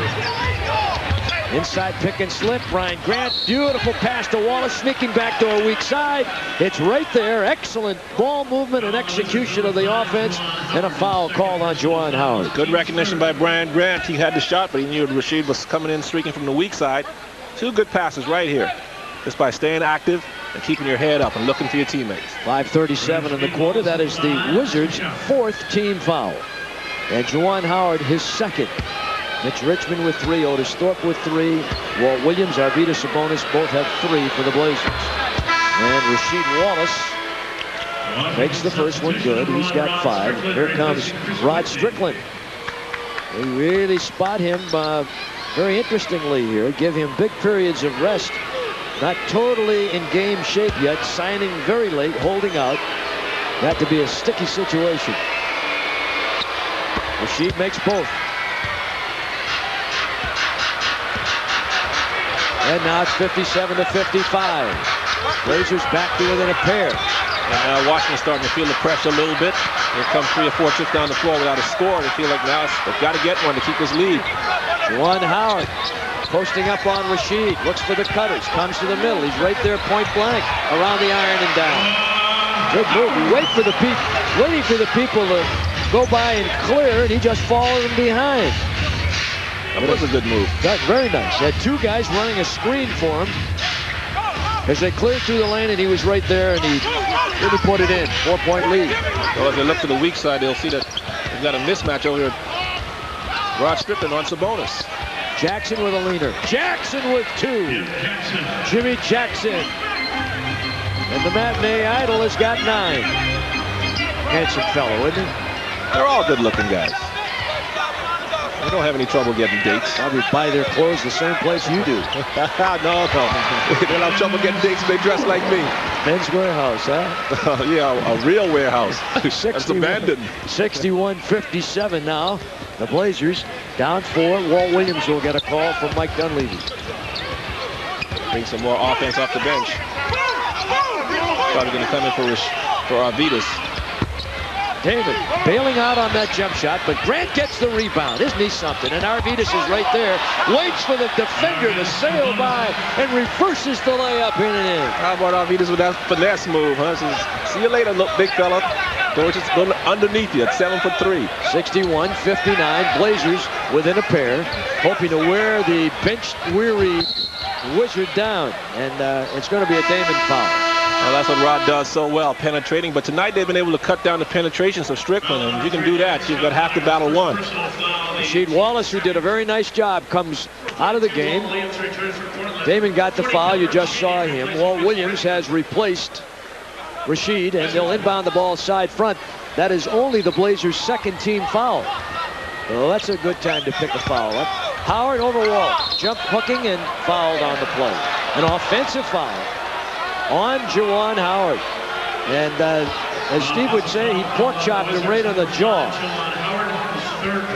Inside pick and slip. Brian Grant. Beautiful pass to Wallace. Sneaking back to a weak side. It's right there. Excellent ball movement and execution of the offense. And a foul called on Juwan Howard. Good recognition by Brian Grant. He had the shot, but he knew Rasheed was coming in streaking from the weak side. 2 good passes right here. Just by staying active and keeping your head up and looking for your teammates. 5:37 in the quarter. That is the Wizards' 4th team foul. And Juwan Howard, his 2nd. Mitch Richmond with 3, Otis Thorpe with 3, Walt Williams, Arvydas Sabonis both have 3 for the Blazers. And Rasheed Wallace makes the first one good. He's got 5. Here comes Rod Strickland. They really spot him very interestingly here. Give him big periods of rest. Not totally in game shape yet. Signing very late, holding out. Got to be a sticky situation. Rasheed makes both. And now it's 57 to 55. Blazers back to within a pair. And now Washington's starting to feel the pressure a little bit. Here comes 3 or 4 trips down the floor without a score. They feel like now they've got to get one to keep this lead. Juwan Howard posting up on Rasheed. Looks for the cutters. Comes to the middle. He's right there point blank. Around the iron and down. Good move. Waiting for the people to go by and clear, and he just followed them behind. That was a good move. That's very nice. Had 2 guys running a screen for him as they cleared through the lane, and he was right there, and he didn't put it in. 4-point lead. Well, if they look to the weak side, they'll see that they've got a mismatch over here. Rod Strickland on Sabonis. Jackson with a leaner. Jackson with 2. Jimmy Jackson. And the matinee idol has got 9. Handsome fellow, isn't he? They're all good-looking guys. They don't have any trouble getting dates. Probably buy their clothes the same place you do. No. They don't have trouble getting dates if they dress like me. Men's Warehouse, huh? Yeah, a real warehouse. That's abandoned. 61-57 now. The Blazers down 4. Walt Williams will get a call from Mike Dunleavy. Bring some more offense off the bench. Probably going to come in for Arvydas. David bailing out on that jump shot, but Grant gets the rebound. Isn't he something? And Arvydas is right there. Waits for the defender to sail by and reverses the layup in and in. How about Arvydas with that finesse move, huh? Says, see you later, look, big fella. George is going underneath you at 7'3". 61-59. Blazers within a pair, hoping to wear the bench-weary Wizard down. And it's going to be a Damon foul. Well, that's what Rod does so well, penetrating. But tonight they've been able to cut down the penetrations of Strickland. And if you can do that, you've got half the battle won. Rasheed Wallace, who did a very nice job, comes out of the game. Damon got the foul. You just saw him. Walt Williams has replaced Rasheed, and they'll inbound the ball side front. That is only the Blazers' 2nd team foul. Well, that's a good time to pick a foul up. Howard over Walt. Jump hooking and fouled on the play. An offensive foul on Juwan Howard. And as Steve would say, he pork chopped him right on the jaw.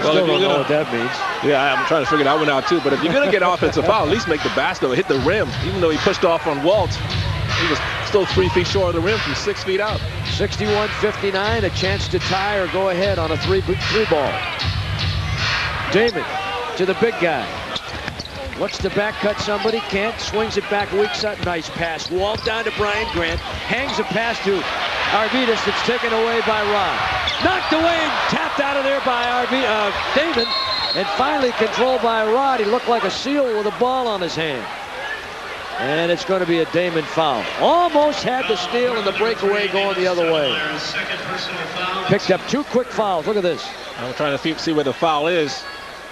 Well, still don't know what that means. Yeah, I'm trying to figure that one out too. But if you're going to get an offensive foul, at least make the basket or hit the rim. Even though he pushed off on Walt, he was still 3 feet short of the rim from 6 feet out. 61-59, a chance to tie or go ahead on a three ball. Damon to the big guy. Looks to back cut somebody, can't, swings it back, weak side, nice pass. Walled down to Brian Grant, hangs a pass to Arvydas that's taken away by Rod. Knocked away and tapped out of there by Damon, and finally controlled by Rod. He looked like a seal with a ball on his hand. And it's going to be a Damon foul. Almost had the steal and the breakaway going the other way. Picked up 2 quick fouls. Look at this. I'm trying to see where the foul is.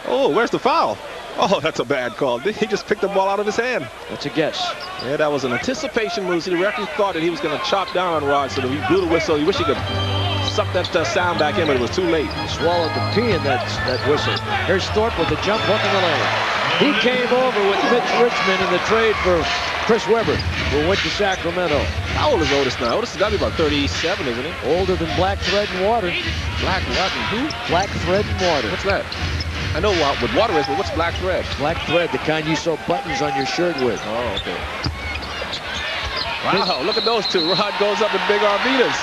Oh, where's the foul? Oh, that's a bad call. He just picked the ball out of his hand. That's a guess. Yeah, that was an anticipation move. See, the referee thought that he was going to chop down on Rod, so he blew the whistle. He wished he could suck that sound back in, but it was too late. He swallowed the P in that whistle. Here's Thorpe with the jump hook in the lane. He came over with Mitch Richmond in the trade for Chris Webber, who went to Sacramento. How old is Otis now? Otis has got to be about 37, isn't he? Older than Black Thread and Water. Black what and who? Black Thread and Water. What's that? I know what water is, but what's black thread? Black thread, the kind you sew buttons on your shirt with. Oh, okay. Wow, look at those two. Rod goes up to big Arvydas.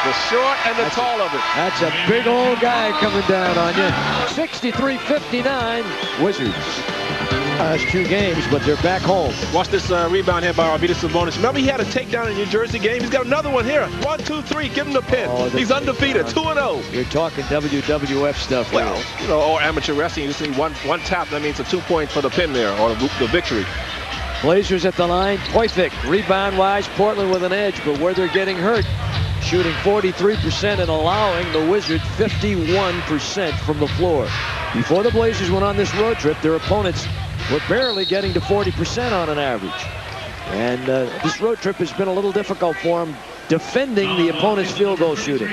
The short and the tall of it. That's a big old guy coming down on you. 63-59, Wizards. That's 2 games, but they're back home. Watch this rebound here by Arvydas Sabonis. Remember, he had a takedown in New Jersey game. He's got another one here. 1, 2, 3. Give him the pin. Oh, he's undefeated. 2-0. You're talking WWF stuff. Well, you know, or amateur wrestling. You just need one tap. That means a 2 point for the pin there, or the victory. Blazers at the line. Poyvik, rebound-wise, Portland with an edge, but where they're getting hurt, shooting 43% and allowing the Wizards 51% from the floor. Before the Blazers went on this road trip, their opponents were barely getting to 40% on an average. And this road trip has been a little difficult for them defending the opponent's field goal shooting.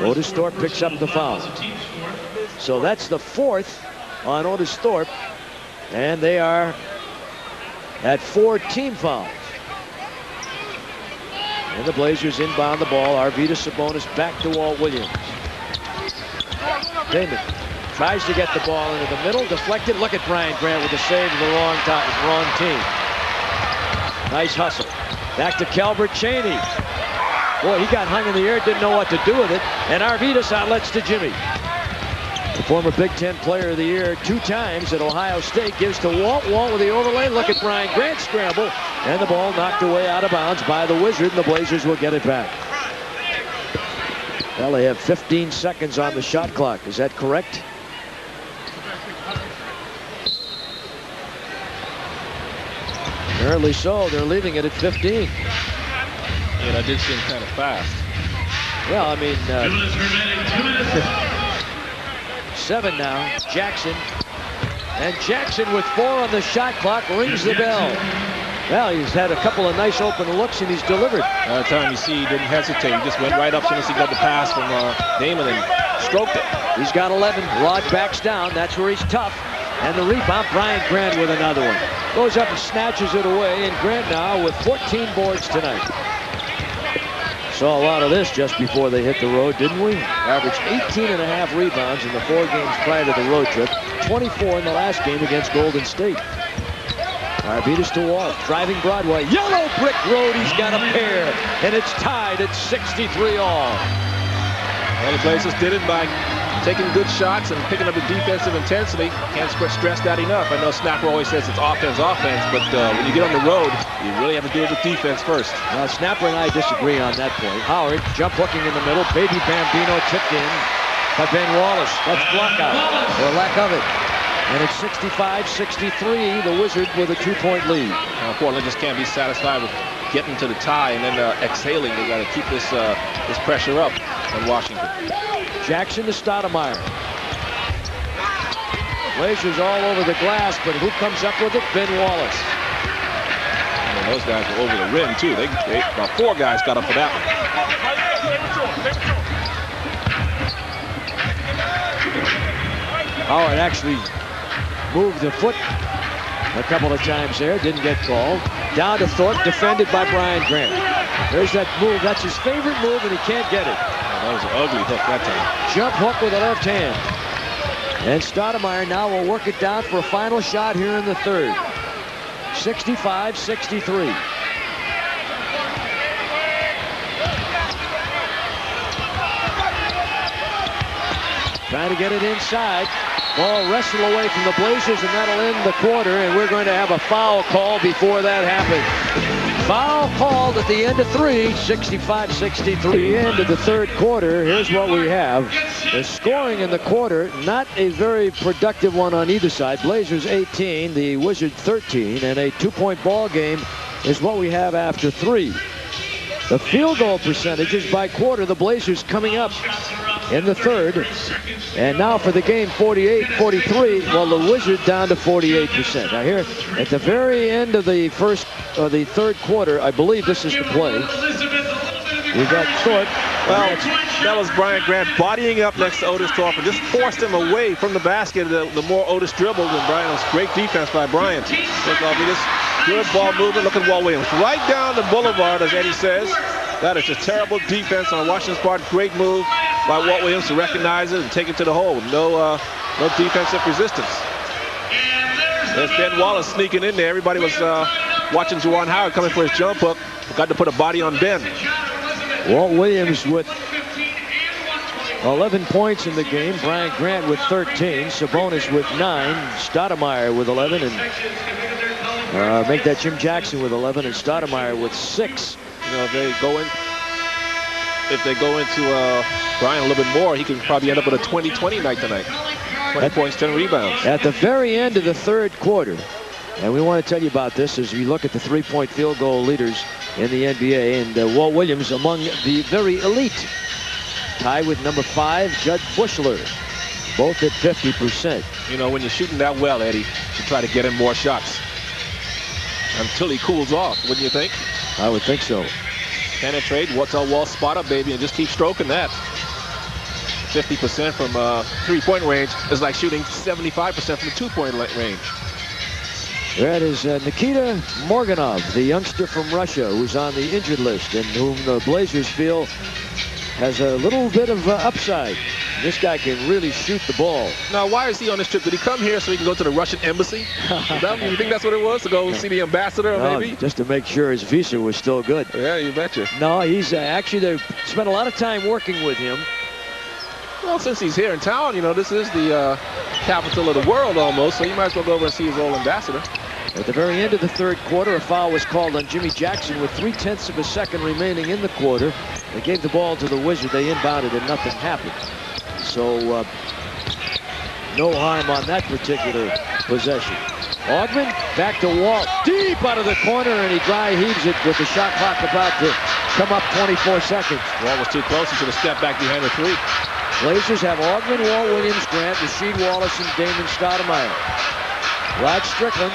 Otis Thorpe picks up the foul. So that's the 4th on Otis Thorpe. And they are at 4 team fouls. And the Blazers inbound the ball. Arvydas Sabonis back to Walt Williams. Damon tries to get the ball into the middle, deflected. Look at Brian Grant with the save of the wrong team. Nice hustle. Back to Calbert Cheney. Boy, he got hung in the air, didn't know what to do with it. And Arvydas outlets to Jimmy. The former Big Ten Player of the Year 2 times at Ohio State gives to Walt. Walt with the overlay. Look at Brian Grant scramble. And the ball knocked away out of bounds by the Wizard, and the Blazers will get it back. Well, they have 15 seconds on the shot clock. Is that correct? Apparently so. They're leaving it at 15. Yeah, that did seem kind of fast. Well, I mean, 7 now. Jackson. And Jackson with 4 on the shot clock rings the bell. Well, he's had a couple of nice open looks, and he's delivered. That time you see he didn't hesitate. He just went right up as soon as he got the pass from Damon and stroked it. He's got 11. Rod backs down. That's where he's tough. And the rebound, Brian Grant with another one. Goes up and snatches it away, and Grant now with 14 boards tonight. Saw a lot of this just before they hit the road, didn't we? Averaged 18.5 rebounds in the 4 games prior to the road trip. 24 in the last game against Golden State. Arvydas to Walt, driving Broadway. Yellow brick road, he's got a pair. And it's tied at 63 all. Well, the Blazers did it by taking good shots and picking up the defensive intensity. Can't stress that enough. I know Snapper always says it's offense, but when you get on the road, you really have to do it with defense first. Well, Snapper and I disagree on that point. Howard, jump hooking in the middle. Baby Bambino tipped in by Ben Wallace. That's block out, or lack of it. And it's 65-63, the Wizards with a 2-point lead. Portland just can't be satisfied with getting to the tie and then exhaling. They got to keep this pressure up on Washington. Jackson to Stoudemire. Blazers all over the glass, but who comes up with it? Ben Wallace. And those guys were over the rim, too. They about 4 guys got up for that one. Howard actually moved the foot a couple of times there. Didn't get called. Down to Thorpe, defended by Brian Grant. There's that move. That's his favorite move, and he can't get it. That was an ugly hook that time. Jump hook with the left hand. And Stoudemire now will work it down for a final shot here in the 3rd. 65-63. trying to get it inside. Ball wrestled away from the Blazers, and that'll end the quarter, and we're going to have a foul call before that happens. Foul called at the end of 3, 65-63. End of the third quarter. Here's what we have. The scoring in the quarter, not a very productive one on either side. Blazers 18, the Wizards 13, and a 2-point ball game is what we have after 3. The field goal percentages by quarter, the Blazers coming up in the third. And now for the game, 48-43. Well, the Wizards down to 48%. Now here at the very end of the third quarter, I believe this is the play. We got Thorpe. Well, that was Brian Grant bodying up next to Otis Thorpe and just forced him away from the basket. The more Otis dribbled, and Brian was great defense by Brian. Good ball movement. Look at Walt Williams right down the boulevard, as Eddie says. That is just terrible defense on Washington's part. Great move by Walt Williams to recognize it and take it to the hole. No defensive resistance. There's Ben Wallace sneaking in there. Everybody was watching Juwan Howard coming for his jump hook. Got to put a body on Ben. Walt Williams with 11 points in the game. Brian Grant with 13. Sabonis with 9. Stoudemire with 11. And make that Jim Jackson with 11. And Stoudemire with 6. You know, if they go into Brian a little bit more, he could probably end up with a 20-20 night tonight. 20 points, 10 rebounds. At the very end of the third quarter, and we want to tell you about this as we look at the 3-point field goal leaders in the NBA, and Walt Williams among the very elite, tied with number 5, Judd Bushler, both at 50%. You know, when you're shooting that well, Eddie, you try to get in more shots until he cools off, wouldn't you think? I would think so. Penetrate, what's our wall spot up, baby, and just keep stroking that. 50% from 3-point range is like shooting 75% from the 2-point range. That is Nikita Morganov, the youngster from Russia who's on the injured list and whom the Blazers feel has a little bit of upside. This guy can really shoot the ball. Now, why is he on this trip? Did he come here so he can go to the Russian embassy? You think that's what it was? To go see the ambassador, no, maybe? Just to make sure his visa was still good. Yeah, you betcha. No, he's actually, they spent a lot of time working with him. Well, since he's here in town, you know, this is the capital of the world almost, so you might as well go over and see his old ambassador. At the very end of the third quarter, a foul was called on Jimmy Jackson with 0.3 of a second remaining in the quarter. They gave the ball to the Wizard. They inbounded and nothing happened. So no harm on that particular possession. Augmon back to Walt, deep out of the corner, and he dry heaves it with the shot clock about to come up 24 seconds. Walt was too close. He should have stepped back behind the 3. Blazers have Augmon, Walt Williams, Grant, Rasheed Wallace, and Damon Stoudemire. Rod Strickland,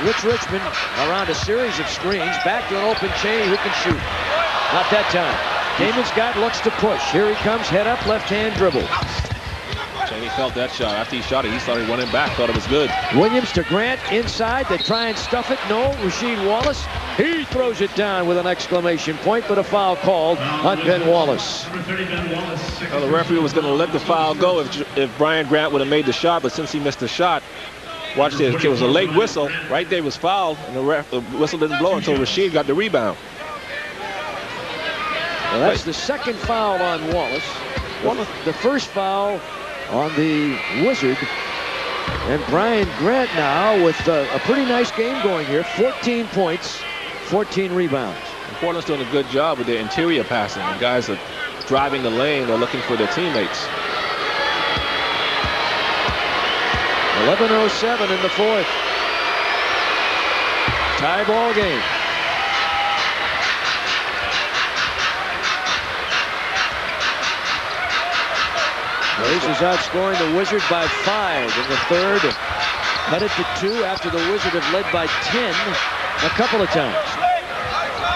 Rich Richmond around a series of screens. Back to an open Chaney who can shoot. Not that time. Damon's got looks to push. Here he comes, head up, left hand dribble. Chaney felt that shot. After he shot it, he started running back, thought it was good. Williams to Grant, inside. They try and stuff it. No, Rasheed Wallace. He throws it down with an exclamation point, but a foul called on Ben Wallace. Well, the referee was going to let the foul go if Brian Grant would have made the shot, but since he missed the shot, watch this. It was a late whistle. Right there was fouled, and the whistle didn't blow until Rasheed got the rebound. Well, that's the second foul on Wallace. The first foul on the Wizard. And Brian Grant now with a pretty nice game going here. 14 points, 14 rebounds. Portland's doing a good job with their interior passing. The guys are driving the lane. They're looking for their teammates. 11:07 in the fourth. Tie ball game. Blazers outscoring the Wizard by 5 in the third. Cut it to 2 after the Wizard have led by 10 a couple of times.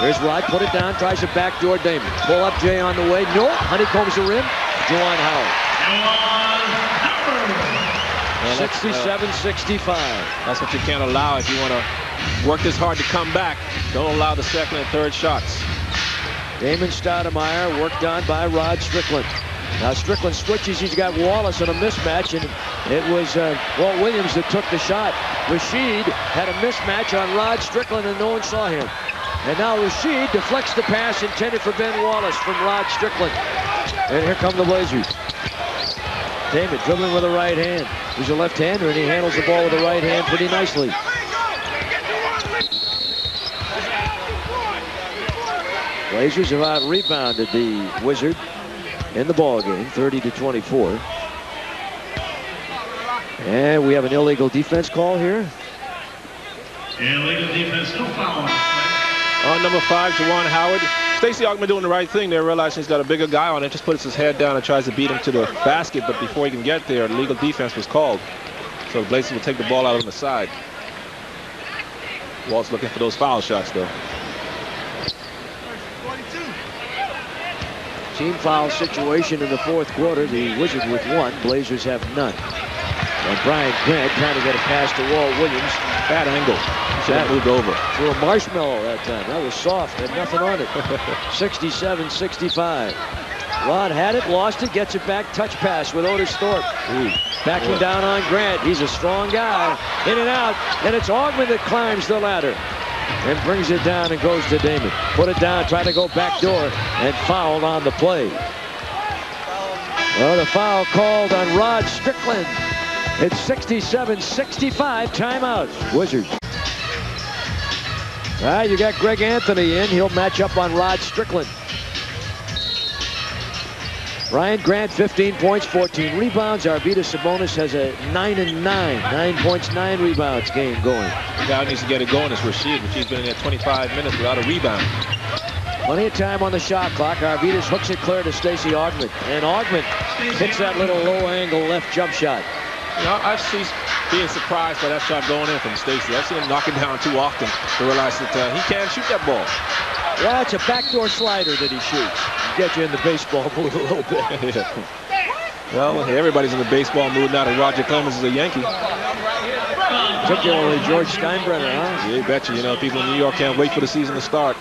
Here's Rod, put it down, tries a backdoor Damon. Pull up Jay on the way. No, honeycombs the rim. Juwan Howard. 67-65. That's what you can't allow if you want to work this hard to come back. Don't allow the second and third shots. Damon Stoudemire worked on by Rod Strickland. Now Strickland switches. He's got Wallace on a mismatch, and it was Walt Williams that took the shot. Rasheed had a mismatch on Rod Strickland, and no one saw him. And now Rasheed deflects the pass intended for Ben Wallace from Rod Strickland. And here come the Blazers. Damon dribbling with the right hand. He's a left-hander, and he handles the ball with the right hand pretty nicely. Blazers have out-rebounded the Wizard in the ball game, 30-24. And we have an illegal defense call here. Illegal defense, no foul on the play. On number 5, Juwan Howard. Stacey Augmon doing the right thing there, realizing he's got a bigger guy on it, just puts his head down and tries to beat him to the basket, but before he can get there, illegal defense was called. So the Blazers will take the ball out on the side. Walt's looking for those foul shots, though. Team foul situation in the fourth quarter. The Wizards with 1. Blazers have none. And Brian Grant trying to get a pass to Walt Williams. Bad angle. He should have moved over. Threw a marshmallow that time. That was soft. Had nothing on it. 67-65. Rod had it, lost it, gets it back. Touch pass with Otis Thorpe. Backing down on Grant. He's a strong guy. In and out. And it's Augmon that climbs the ladder and brings it down and goes to Damon. Put it down, try to go back door, and fouled on the play. Well, the foul called on Rod Strickland. It's 67-65, timeout. Wizards. You got Greg Anthony in. He'll match up on Rod Strickland. Brian Grant, 15 points, 14 rebounds. Arvydas Sabonis has a 9-9, 9 points, 9 rebounds game going. The guy who needs to get it going is Rasheed. Rasheed's been in there 25 minutes without a rebound. Plenty of time on the shot clock. Arvydas hooks it clear to Stacey Augmon. And Augmon hits that little low-angle left jump shot. You know, I've seen being surprised by that shot going in from Stacey. I've seen him knock it down too often to realize that he can't shoot that ball. Yeah, it's a backdoor slider that he shoots. Get you in the baseball mood a little bit. Yeah. Well, everybody's in the baseball mood now that Roger Clemens is a Yankee. Particularly George Steinbrenner, huh? Yeah, you betcha. You know, people in New York can't wait for the season to start.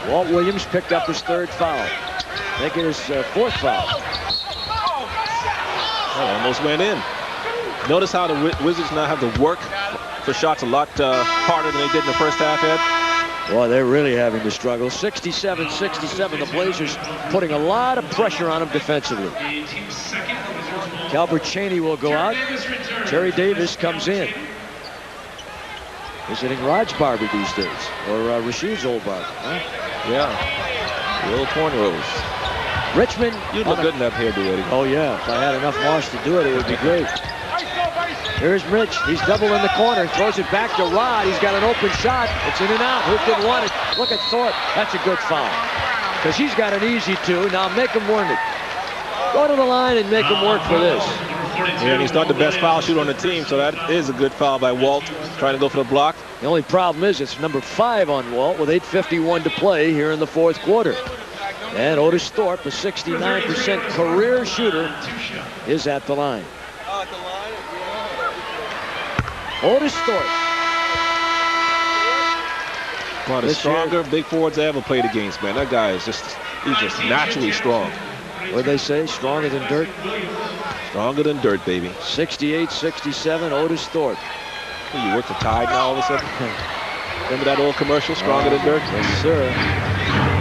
Walt Williams picked up his 3rd foul, making his 4th foul. That almost went in. Notice how the Wizards now have to work for shots a lot harder than they did in the first half, Ed. Boy, they're really having to struggle. 67-67, the Blazers putting a lot of pressure on them defensively. Calbert Chaney will go out. Terry Davis comes in. Visiting Rod's barber these days, or Rasheed's old barber, huh? Yeah, the old cornrows. Richmond. You'd look good in that hairdo, Eddie. Oh, yeah. If I had enough moss to do it, it would be great. Here's Rich. He's double in the corner. Throws it back to Rod. He's got an open shot. It's in and out. Who didn't want it? Look at Thorpe. That's a good foul. Because he's got an easy 2. Now make him work it. Go to the line and make him work for this. Yeah, and he's not the best foul shooter on the team, so that is a good foul by Walt, trying to go for the block. The only problem is it's number 5 on Walt with 8:51 to play here in the fourth quarter. And Otis Thorpe, a 69% career shooter, is at the line. Otis Thorpe. One of the stronger big forwards I ever played against, man. That guy is he's just naturally strong. What do they say? Stronger than dirt? Stronger than dirt, baby. 68-67, Otis Thorpe. Well, you work the Tide now all of a sudden? Remember that old commercial, Stronger Than Dirt? Yes, sir.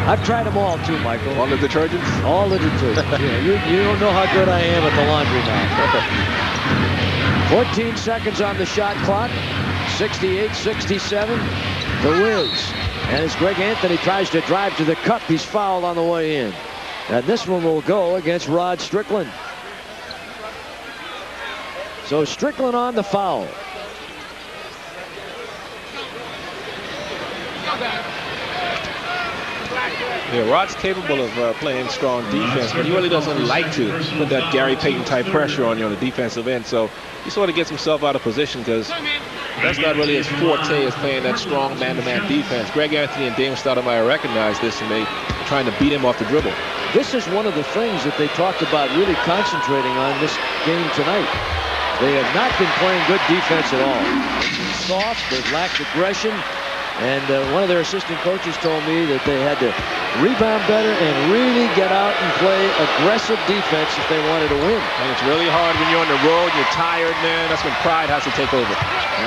I've tried them all, too, Michael. All the detergents? All the detergents. Yeah, you don't know how good I am at the laundry now. 14 seconds on the shot clock. 68-67, the Wiz. And as Greg Anthony tries to drive to the cup, he's fouled on the way in. And this one will go against Rod Strickland. So Strickland on the foul. Yeah, Rod's capable of playing strong defense, but he really doesn't like to put that Gary Payton type pressure on you on the defensive end. So he sort of gets himself out of position because that's not really his forte, is playing that strong man-to-man defense. Greg Anthony and Damon Stoudemire recognize this, and they're trying to beat him off the dribble. This is one of the things that they talked about really concentrating on this game tonight. They have not been playing good defense at all. They've been soft, they've lacked aggression, And one of their assistant coaches told me that they had to rebound better and really get out and play aggressive defense if they wanted to win. And it's really hard when you're on the road, you're tired, man. That's when pride has to take over.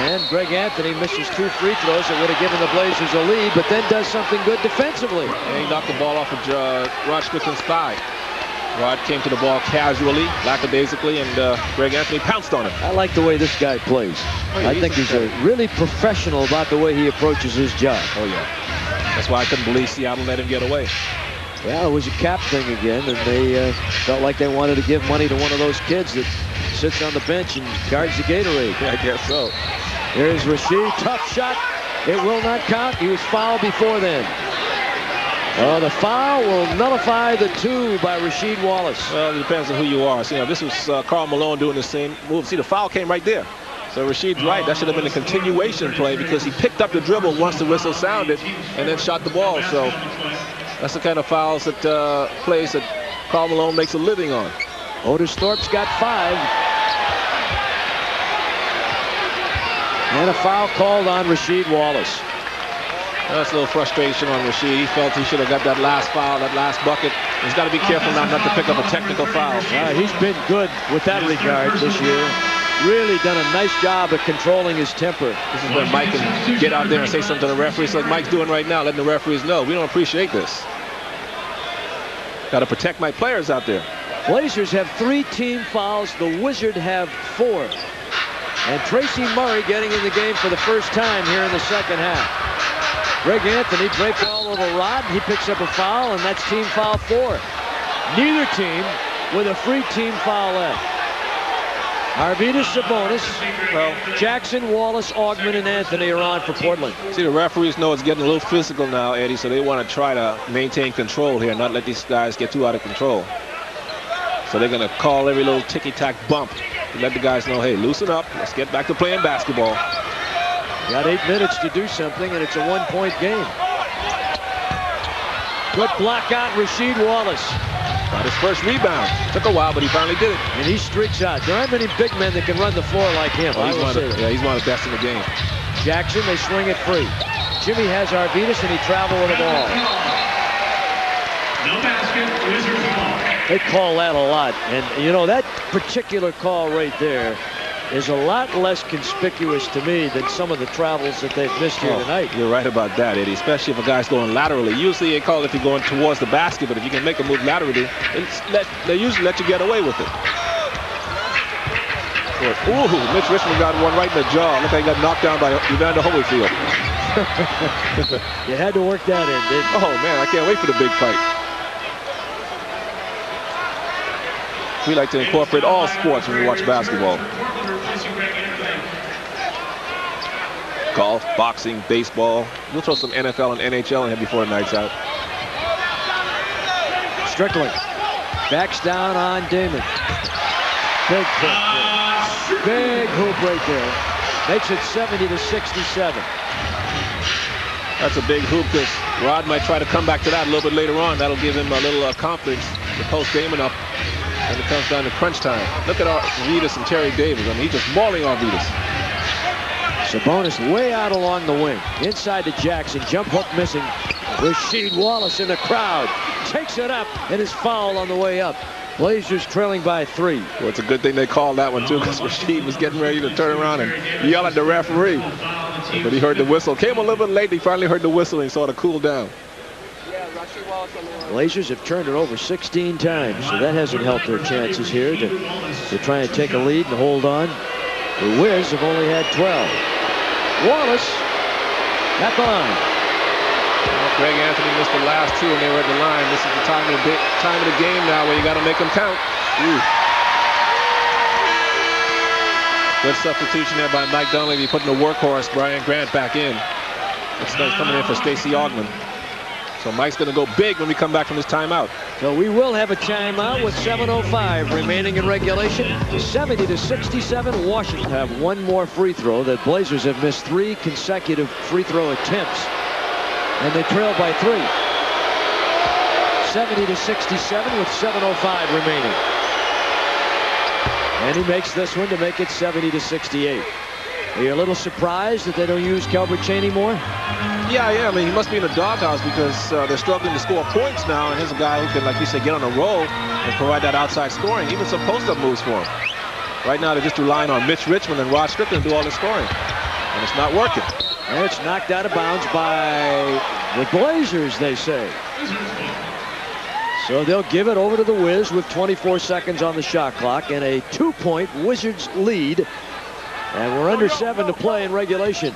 And Greg Anthony misses 2 free throws that would have given the Blazers a lead, but then does something good defensively. And he knocked the ball off of Rod Strickland's thigh. Rod came to the ball casually, lackadaisically, and Greg Anthony pounced on him. I like the way this guy plays. I think he's really professional about the way he approaches his job. Oh, yeah. That's why I couldn't believe Seattle let him get away. Well, it was a cap thing again, and they felt like they wanted to give money to one of those kids that sits on the bench and guards the Gatorade. Yeah, I guess so. Here's Rasheed. Tough shot. It will not count. He was fouled before then. The foul will nullify the 2 by Rasheed Wallace. Well, it depends on who you are. So, this was Karl Malone doing the same move. See, the foul came right there. So Rasheed's right. That should have been a continuation play because he picked up the dribble once the whistle sounded and then shot the ball. So that's the kind of fouls that plays that Karl Malone makes a living on. Otis Thorpe's got 5. And a foul called on Rasheed Wallace. That's a little frustration on Rasheed. He felt he should have got that last foul, that last bucket. He's got to be careful not to pick up a technical foul. He's been good with that regard this year. Really done a nice job of controlling his temper. This is when Mike can get out there and say something to the referees like Mike's doing right now, letting the referees know we don't appreciate this. Got to protect my players out there. Blazers have 3 team fouls. The Wizards have 4. And Tracy Murray getting in the game for the first time here in the second half. Greg Anthony breaks all over Rod. He picks up a foul, and that's team foul 4. Neither team with a free team foul left. Arvydas, Sabonis, Jackson, Wallace, Augmon, and Anthony are on for Portland. See, the referees know it's getting a little physical now, Eddie, so they want to try to maintain control here, not let these guys get too out of control. So they're going to call every little ticky-tack bump to let the guys know, hey, loosen up. Let's get back to playing basketball. Got 8 minutes to do something, and it's a 1-point game. Good block out, Rasheed Wallace. Got his first rebound. Took a while, but he finally did it. And he streaks out. There aren't many big men that can run the floor like him. He's one of the best in the game. Jackson, they swing it free. Jimmy has Arvydas, and he travels with the ball. No basket, Wizards ball. They call that a lot. And, that particular call right there is a lot less conspicuous to me than some of the travels that they've missed here tonight. You're right about that, Eddie, especially if a guy's going laterally. Usually they call it if you're going towards the basket, but if you can make a move laterally, they usually let you get away with it. Ooh, Mitch Richmond got one right in the jaw. Look like he got knocked down by Evander Holyfield. You had to work that in, didn't you? Oh, man, I can't wait for the big fight. We like to incorporate all sports when we watch basketball. Golf, boxing, baseball. We'll throw some NFL and NHL in here before the night's out. Strickland backs down on Damon. Big hoop. Big hoop right there. Makes it 70-67. That's a big hoop because Rod might try to come back to that a little bit later on. That'll give him a little confidence to post Damon up when it comes down to crunch time. Look at Arvydas and Terry Davis. I mean, he's just mauling Arvydas. Sabonis way out along the wing. Inside to Jackson. Jump hook missing. Rasheed Wallace in the crowd. Takes it up and is fouled on the way up. Blazers trailing by 3. Well, it's a good thing they called that one, too, because Rasheed was getting ready to turn around and yell at the referee. But he heard the whistle. Came a little bit late. He finally heard the whistle and he saw it cool down. Blazers have turned it over 16 times, so that hasn't helped their chances here to try and take a lead and hold on. The Wiz have only had 12. Wallace at the line. Well, Greg Anthony missed the last 2 and they were at the line. This is the time of the game now where you got to make them count. Ooh. Good substitution there by Mike Dunleavy, putting the workhorse Brian Grant back in. It's coming in for Stacey Augmon. So Mike's going to go big when we come back from this timeout. So we will have a timeout with 7:05 remaining in regulation. 70-67. Washington have one more free throw. The Blazers have missed 3 consecutive free throw attempts, and they trail by 3. 70-67 with 7:05 remaining. And he makes this one to make it 70-68. Are you a little surprised that they don't use Calbert Cheaney more? Yeah, I mean, he must be in the doghouse because they're struggling to score points now, and here's a guy who can, like you said, get on a roll and provide that outside scoring, even some post-up moves for him. Right now, they're just relying on Mitch Richmond and Rod Strickland to do all the scoring, and it's not working. And it's knocked out of bounds by the Blazers, they say. So they'll give it over to the Wiz with 24 seconds on the shot clock and a 2-point Wizards lead. And we're under 7 to play in regulation.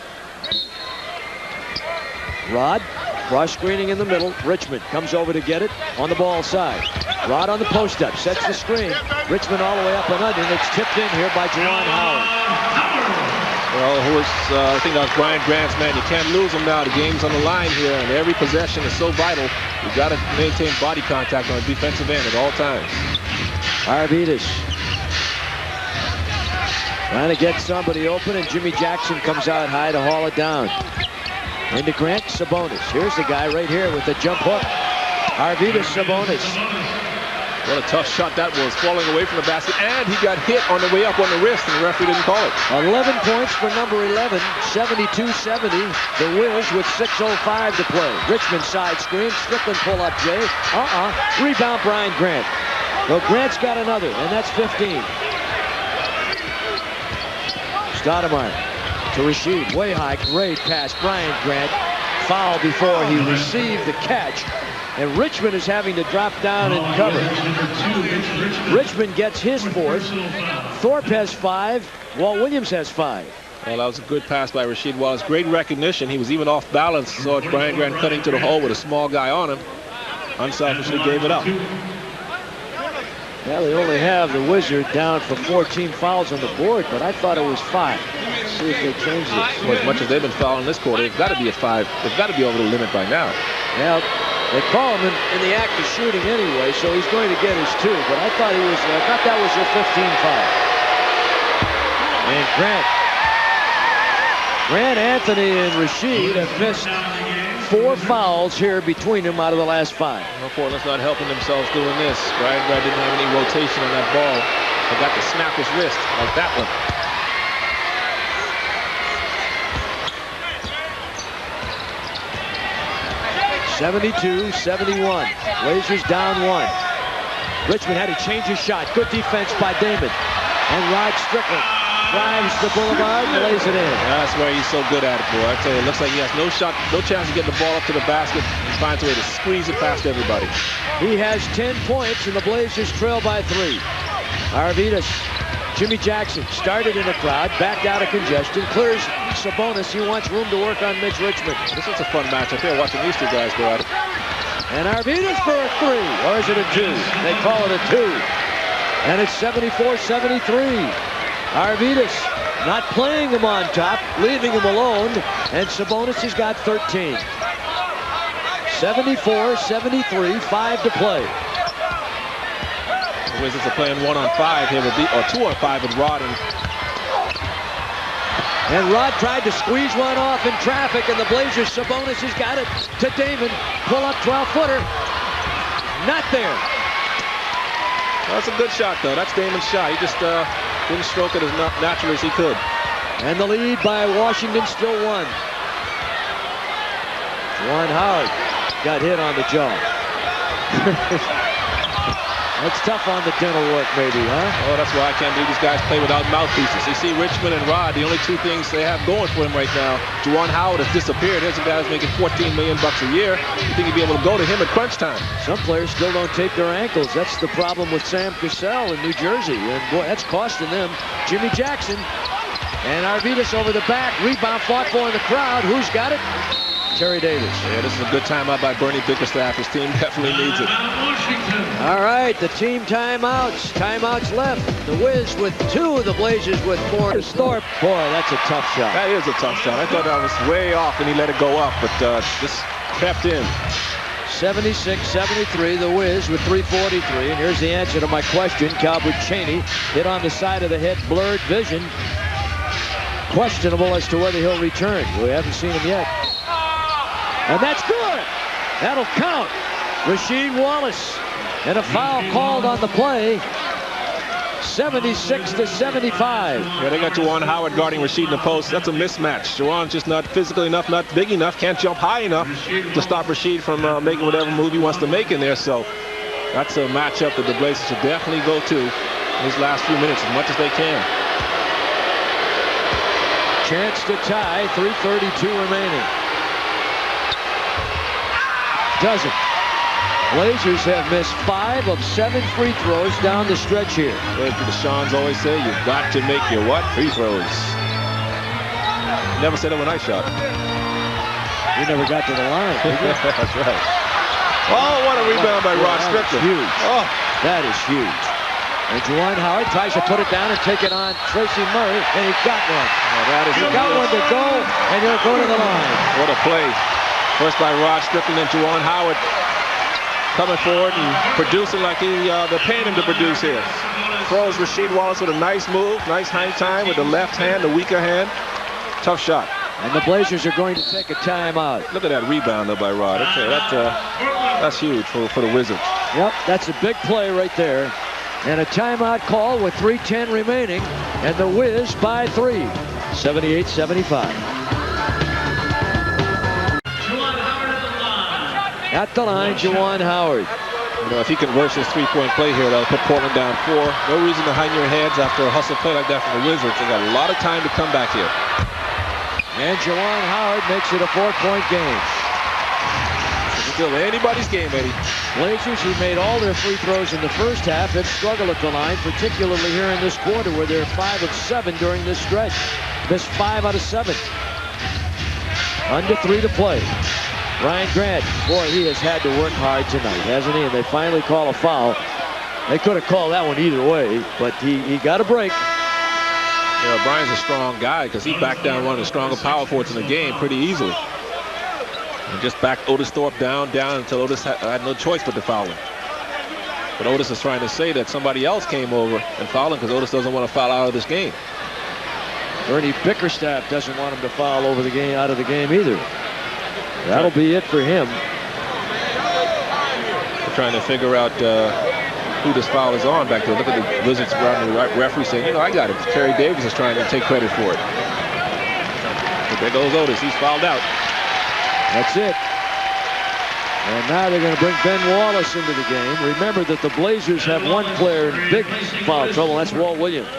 Rod, cross screening in the middle. Richmond comes over to get it on the ball side. Rod on the post up, sets the screen. Richmond all the way up and under, and it's tipped in here by Juwan Howard. Well, I think that was Brian Grant's man. You can't lose him now. The game's on the line here, and every possession is so vital. You've got to maintain body contact on the defensive end at all times. Arvydas trying to get somebody open, and Jimmy Jackson comes out high to haul it down. Into Grant, Sabonis. Here's the guy right here with the jump hook. Arvydas Sabonis. What a tough shot that was, falling away from the basket, and he got hit on the way up on the wrist, and the referee didn't call it. 11 points for number 11, 72-70. The Wiz with 6:05 to play. Richmond side screen, Strickland pull up Jay. Rebound Brian Grant. Well, Grant's got another, and that's 15. Stoudemire to Rasheed, way high, great pass. Brian Grant foul before he received the catch. And Richmond is having to drop down and cover. Richmond gets his 4th. Thorpe has 5. Walt Williams has 5. Well, that was a good pass by Rasheed Wallace. Great recognition. He was even off balance. Saw Brian Grant cutting to the hole with a small guy on him. Unselfishly gave it up. Well, they only have the Wizard down for 14 fouls on the board, but I thought it was 5. Let's see if they change this. Well, as much as they've been fouling this quarter, they've got to be at 5. They've got to be over the limit by now. Well, they call him in the act of shooting anyway, so he's going to get his 2. But I thought that was their 15 foul. And Grant, Anthony, and Rasheed have missed 4 fouls here between them out of the last 5. Well, Portland's not helping themselves doing this. Brian Grant didn't have any rotation on that ball. Forgot to snap his wrist like that one. (72-71). Blazers down 1. Richmond had to change his shot. Good defense by Damon. And Rod Strickland drives the boulevard and lays it in. That's where he's so good at it, boy. I tell you, it looks like he has no chance to get the ball up to the basket. He finds a way to squeeze it past everybody. He has 10 points, and the Blazers trail by 3. Arvydas, Jimmy Jackson started in a crowd, backed out of congestion, clears Sabonis. He wants room to work on Mitch Richmond. This is a fun matchup here, watching these 2 guys go at it. And Arvydas for a 3, or is it a 2? They call it a 2. And it's 74-73. Arvydas not playing him on top, leaving him alone, and Sabonis has got 13. 74-73, 5 to play. The Wizards are playing 1-on-5 here with or 2-on-5 with Rod and Rod tried to squeeze one off in traffic, and the Blazers, Sabonis has got it to Damon. Pull up 12-footer. Not there. Well, that's a good shot, though. That's Damon's shot. He just didn't stroke it as naturally as he could. And the lead by Washington still 1. Juwan Howard got hit on the jaw. That's tough on the dental work, maybe, huh? Oh, that's why I can't believe these guys play without mouthpieces. You see Richmond and Rod, the only 2 things they have going for him right now. Juwan Howard has disappeared. Here's a guy who's making $14 million a year. You think you'd be able to go to him at crunch time? Some players still don't tape their ankles. That's the problem with Sam Cassell in New Jersey. And boy, that's costing them. Jimmy Jackson and Arvydas over the back. Rebound fought for in the crowd. Who's got it? Terry Davis. Yeah, this is a good timeout by Bernie Bickerstaff. His team definitely needs it. All right, the team timeouts. Timeouts left. The Wiz with 2, the Blazers with 4. Thorpe. Boy, that's a tough shot. That is a tough shot. I thought that was way off and he let it go up, but just crept in. 76-73, the Wiz with 3:43. And here's the answer to my question. Calvert Chaney hit on the side of the head, blurred vision. Questionable as to whether he'll return. We haven't seen him yet. And that's good. That'll count. Rasheed Wallace. And a foul called on the play. 76-75. Yeah, they got Juwan Howard guarding Rasheed in the post. That's a mismatch. Juwan's just not physical enough, not big enough, can't jump high enough to stop Rasheed from making whatever move he wants to make in there. So that's a matchup that the Blazers should definitely go to in these last few minutes as much as they can. Chance to tie, 3:32 remaining. Doesn't. Blazers have missed 5 of 7 free throws down the stretch here. As the Deshaun's always say, you've got to make your what? Free throws. Never said overnight shot. You never got to the line, did you? That's right. Oh, what a rebound by Rod Strickland. Huge. Oh. That is huge. And Juwan Howard tries to put it down and take it on Tracy Murray, and he got one. He got one to go, and he'll go to the line. What a play. First by Rod Strickland and Juwan Howard coming forward and producing like they're paying him to produce here. Throws Rasheed Wallace with a nice move, nice hang time with the left hand, the weaker hand. Tough shot. And the Blazers are going to take a timeout. Look at that rebound though by Rod. That's huge for the Wizards. Yep, that's a big play right there. And a timeout call with 3:10 remaining, and the Wiz by 3, 78-75. At the line, Juwan Howard. You know, if he converts his three-point play here, that'll put Portland down 4. No reason to hang your heads after a hustle play like that from the Wizards. They got a lot of time to come back here. And Juwan Howard makes it a 4-point game. It's still anybody's game, Eddie. Blazers, who made all their free throws in the first half, have struggled at the line, particularly here in this quarter, where they're 5 of 7 during this stretch. Missed 5 out of 7. Under 3 to play. Ryan Grant, boy, he has had to work hard tonight, hasn't he? And they finally call a foul. They could have called that one either way, but he got a break. Yeah, Brian's a strong guy because he backed down one of the stronger power forwards in the game pretty easily. And just backed Otis Thorpe down until Otis had no choice but to foul him. But Otis is trying to say that somebody else came over and fouled him because Otis doesn't want to foul out of this game. Ernie Bickerstaff doesn't want him to foul out of the game either. That'll be it for him. They're trying to figure out who this foul is on back there. Look at the Wizards around the referee saying, you know, I got it. Terry Davis is trying to take credit for it. But there goes Otis. He's fouled out. That's it. And now they're going to bring Ben Wallace into the game. Remember that the Blazers have one player in big foul trouble. That's Walt Williams.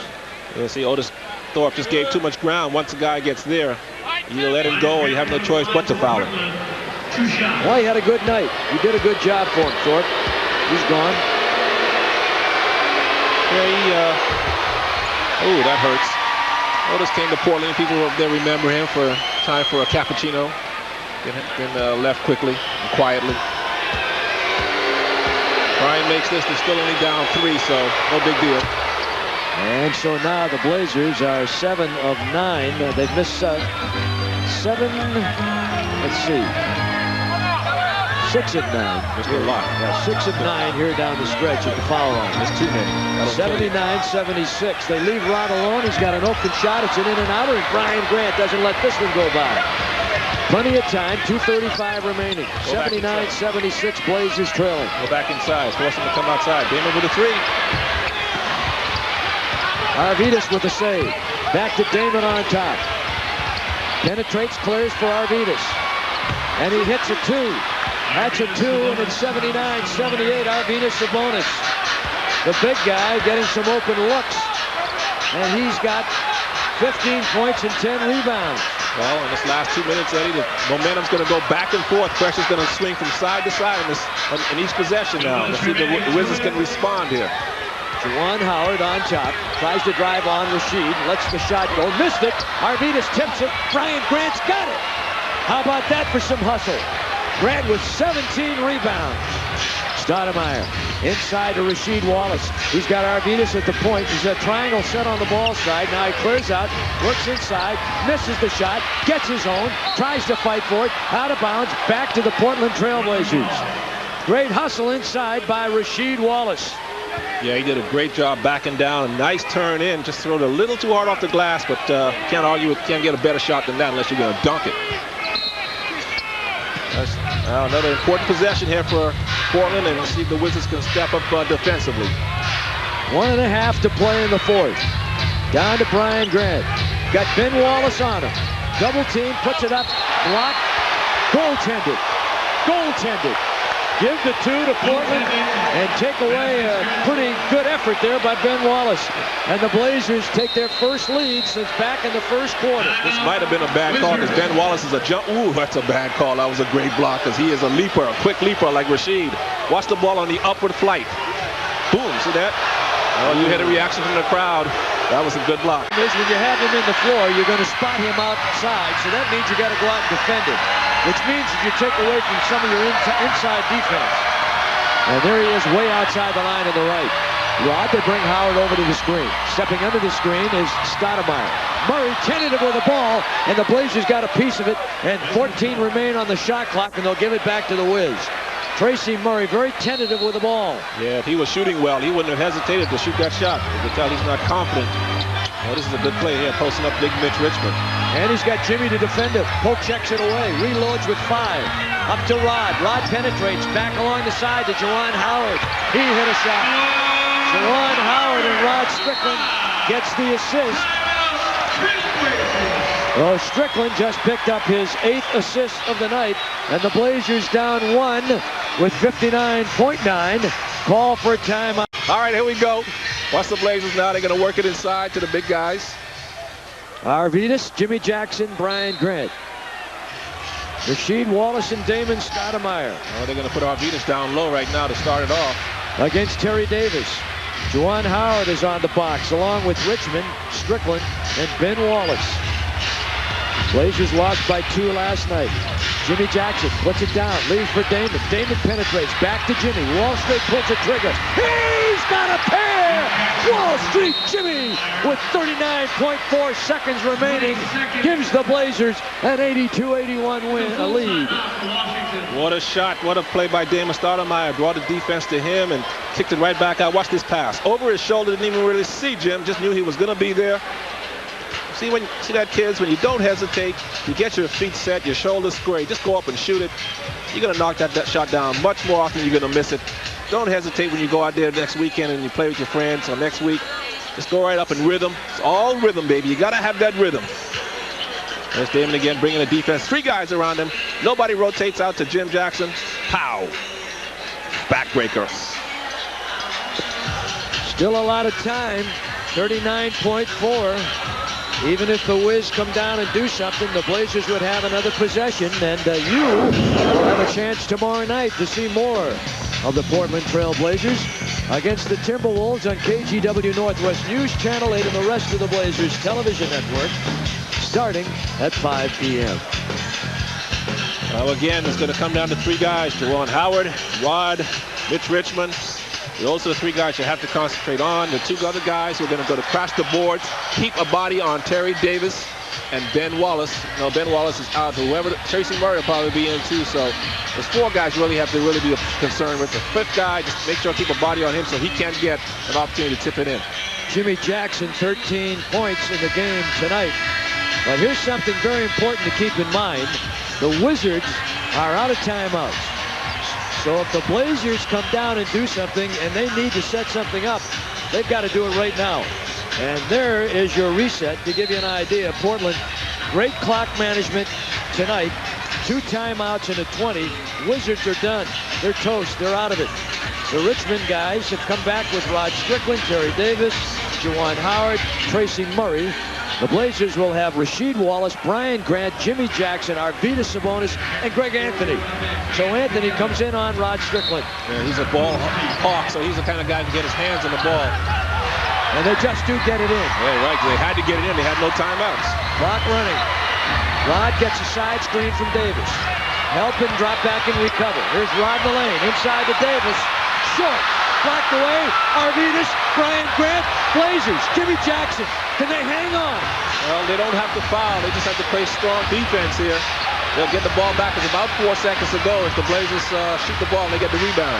You see, Otis Thorpe just gave too much ground. Once the guy gets there, you let him go or you have no choice but to foul him. Well, he had a good night. You did a good job for him, Thorpe. He's gone. Yeah, that hurts. Otis came to Portland. People up there remember him for time for a cappuccino. Then left quickly and quietly. Brian makes this. They're still only down 3, so no big deal. And so now the Blazers are 7 of 9. They've missed 7. Let's see. 6 of 9. Missed a lot. Yeah, 6 of 9 here down the stretch at the foul line. That's too many. 79-76. They leave Rod alone. He's got an open shot. It's an in-and-outer, and Brian Grant doesn't let this one go by. Plenty of time. 2:35 remaining. 79-76. Blazers trailing. Go back inside. Force him to come outside. Damon with a 3. Arvydas with a save. Back to Damon on top. Penetrates, clears for Arvydas. And he hits a 2. That's a 2, and it's 79-78. Arvydas Sabonis. The big guy getting some open looks. And he's got 15 points and 10 rebounds. Well, in this last 2 minutes, Eddie, the momentum's going to go back and forth. Pressure's going to swing from side to side in each possession now. Let's see if the Wizards can respond here. Juwan Howard on top, tries to drive on Rasheed, lets the shot go, missed it. Arvydas tips it. Brian Grant's got it. How about that for some hustle? Grant with 17 rebounds. Stoudemire inside to Rasheed Wallace. He's got Arvydas at the point. He's a triangle set on the ball side. Now he clears out, works inside, misses the shot, gets his own, tries to fight for it, out of bounds, back to the Portland Trailblazers. Great hustle inside by Rasheed Wallace. Yeah, he did a great job backing down. A nice turn in. Just threw it a little too hard off the glass, but can't argue with, can't get a better shot than that unless you're going to dunk it. That's another important possession here for Portland, and see if the Wizards can step up defensively. 1.5 to play in the fourth. Down to Brian Grant. Got Ben Wallace on him. Double team, puts it up, blocked, goaltended. Goaltended. Give the 2 to Portland and take away a pretty good effort there by Ben Wallace. And the Blazers take their first lead since back in the first quarter. This might have been a bad call because Ben Wallace is a jump. Ooh, that's a bad call. That was a great block because he is a leaper, a quick leaper like Rasheed. Watch the ball on the upward flight. Boom, see that? Oh, you had a reaction from the crowd. That was a good block. When you have him in the floor, you're going to spot him outside, so that means you got to go out and defend him, which means that you take away from some of your inside defense. And there he is way outside the line on the right. Rod, they bring Howard over to the screen. Stepping under the screen is Stoudemire. Murray tentative with the ball, and the Blazers got a piece of it, and 14 remain on the shot clock, and they'll give it back to the Wiz. Tracy Murray very tentative with the ball. Yeah, if he was shooting well, he wouldn't have hesitated to shoot that shot. You can tell he's not confident. Oh, this is a good play here, posting up big Mitch Richmond. And he's got Jimmy to defend him. Polk checks it away, reloads with 5. Up to Rod. Rod penetrates back along the side to Juwan Howard. He hit a shot. Juwan Howard and Rod Strickland gets the assist. Well, Strickland just picked up his 8th assist of the night, and the Blazers down 1 with 59.9. Call for a timeout. All right, here we go. Watch the Blazers now. They're going to work it inside to the big guys. Arvydas, Jimmy Jackson, Brian Grant. Rasheed Wallace and Damon Stoudemire. Oh, they're going to put Arvydas down low right now to start it off. Against Terry Davis. Juwan Howard is on the box, along with Richmond, Strickland, and Ben Wallace. Blazers lost by 2 last night. Jimmy Jackson puts it down, leaves for Damon. Damon penetrates, back to Jimmy. Wall Street pulls the trigger. He's got a pair! Wall Street Jimmy, with 39.4 seconds remaining, gives the Blazers an 82-81 win, a lead. What a shot, what a play by Damon Stoudemire. Brought the defense to him and kicked it right back out. Watch this pass. Over his shoulder, didn't even really see Jim, just knew he was going to be there. See that, kids, when you don't hesitate, you get your feet set, your shoulders square, just go up and shoot it. You're going to knock that shot down much more often than you're going to miss it. Don't hesitate when you go out there next weekend and you play with your friends or next week. Just go right up in rhythm. It's all rhythm, baby. You got to have that rhythm. There's Damon again, bringing the defense. 3 guys around him. Nobody rotates out to Jim Jackson. Pow. Backbreaker. Still a lot of time. 39.4. Even if the Wiz come down and do something, the Blazers would have another possession, and you will have a chance tomorrow night to see more of the Portland Trail Blazers against the Timberwolves on KGW Northwest News Channel 8 and the rest of the Blazers television network, starting at 5 p.m. Well, again, it's going to come down to 3 guys: Juwan Howard, Rod, Mitch Richmond. Those are the 3 guys you have to concentrate on. The 2 other guys who are going to go to crash the boards, keep a body on Terry Davis and Ben Wallace. No, Ben Wallace is out. Whoever, Tracy Murray will probably be in too. So there's 4 guys you really have to be concerned with. The 5th guy, just make sure to keep a body on him so he can't get an opportunity to tip it in. Jimmy Jackson, 13 points in the game tonight. But here's something very important to keep in mind. The Wizards are out of timeouts. So if the Blazers come down and do something and they need to set something up, they've got to do it right now. And there is your reset to give you an idea. Portland, great clock management tonight. 2 timeouts and a 20. Wizards are done. They're toast. They're out of it. The Richmond guys have come back with Rod Strickland, Terry Davis, Juwan Howard, Tracy Murray. The Blazers will have Rasheed Wallace, Brian Grant, Jimmy Jackson, Arvydas Sabonis, and Greg Anthony. So Anthony comes in on Rod Strickland. Yeah, he's a ball hawk, so he's the kind of guy who can get his hands on the ball. And they just do get it in. Yeah, right. They had to get it in. They had no timeouts. Clock running. Rod gets a side screen from Davis. Help and drop back and recover. Here's Rod in the lane. Inside to Davis. Short. Blocked away. Arvydas, Brian Grant, Blazers, Jimmy Jackson. Can they hang on? Well, they don't have to foul. They just have to play strong defense here. They'll get the ball back. It's about 4 seconds to go if the Blazers shoot the ball and they get the rebound.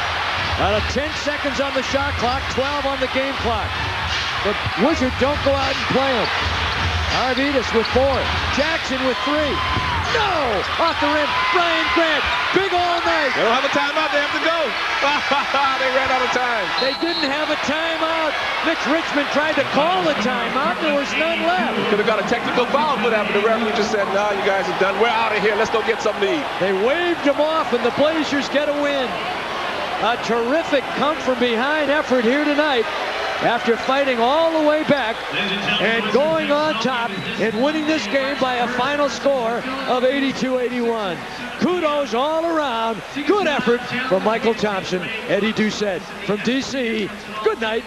Out of 10 seconds on the shot clock, 12 on the game clock. The Wizards don't go out and play them. Arvydas with 4. Jackson with 3. No! Off the rim, Brian Grant. Big all night. They don't have a timeout. They have to go. They ran out of time. They didn't have a timeout. Mitch Richmond tried to call a timeout. There was none left. Could have got a technical foul for that, but the referee just said, "No, you guys are done. We're out of here. Let's go get something to eat." They waved him off, and the Blazers get a win. A terrific come-from-behind effort here tonight after fighting all the way back and going on top and winning this game by a final score of 82-81. Kudos all around. Good effort from Michael Thompson. Eddie Doucette from D.C. Good night.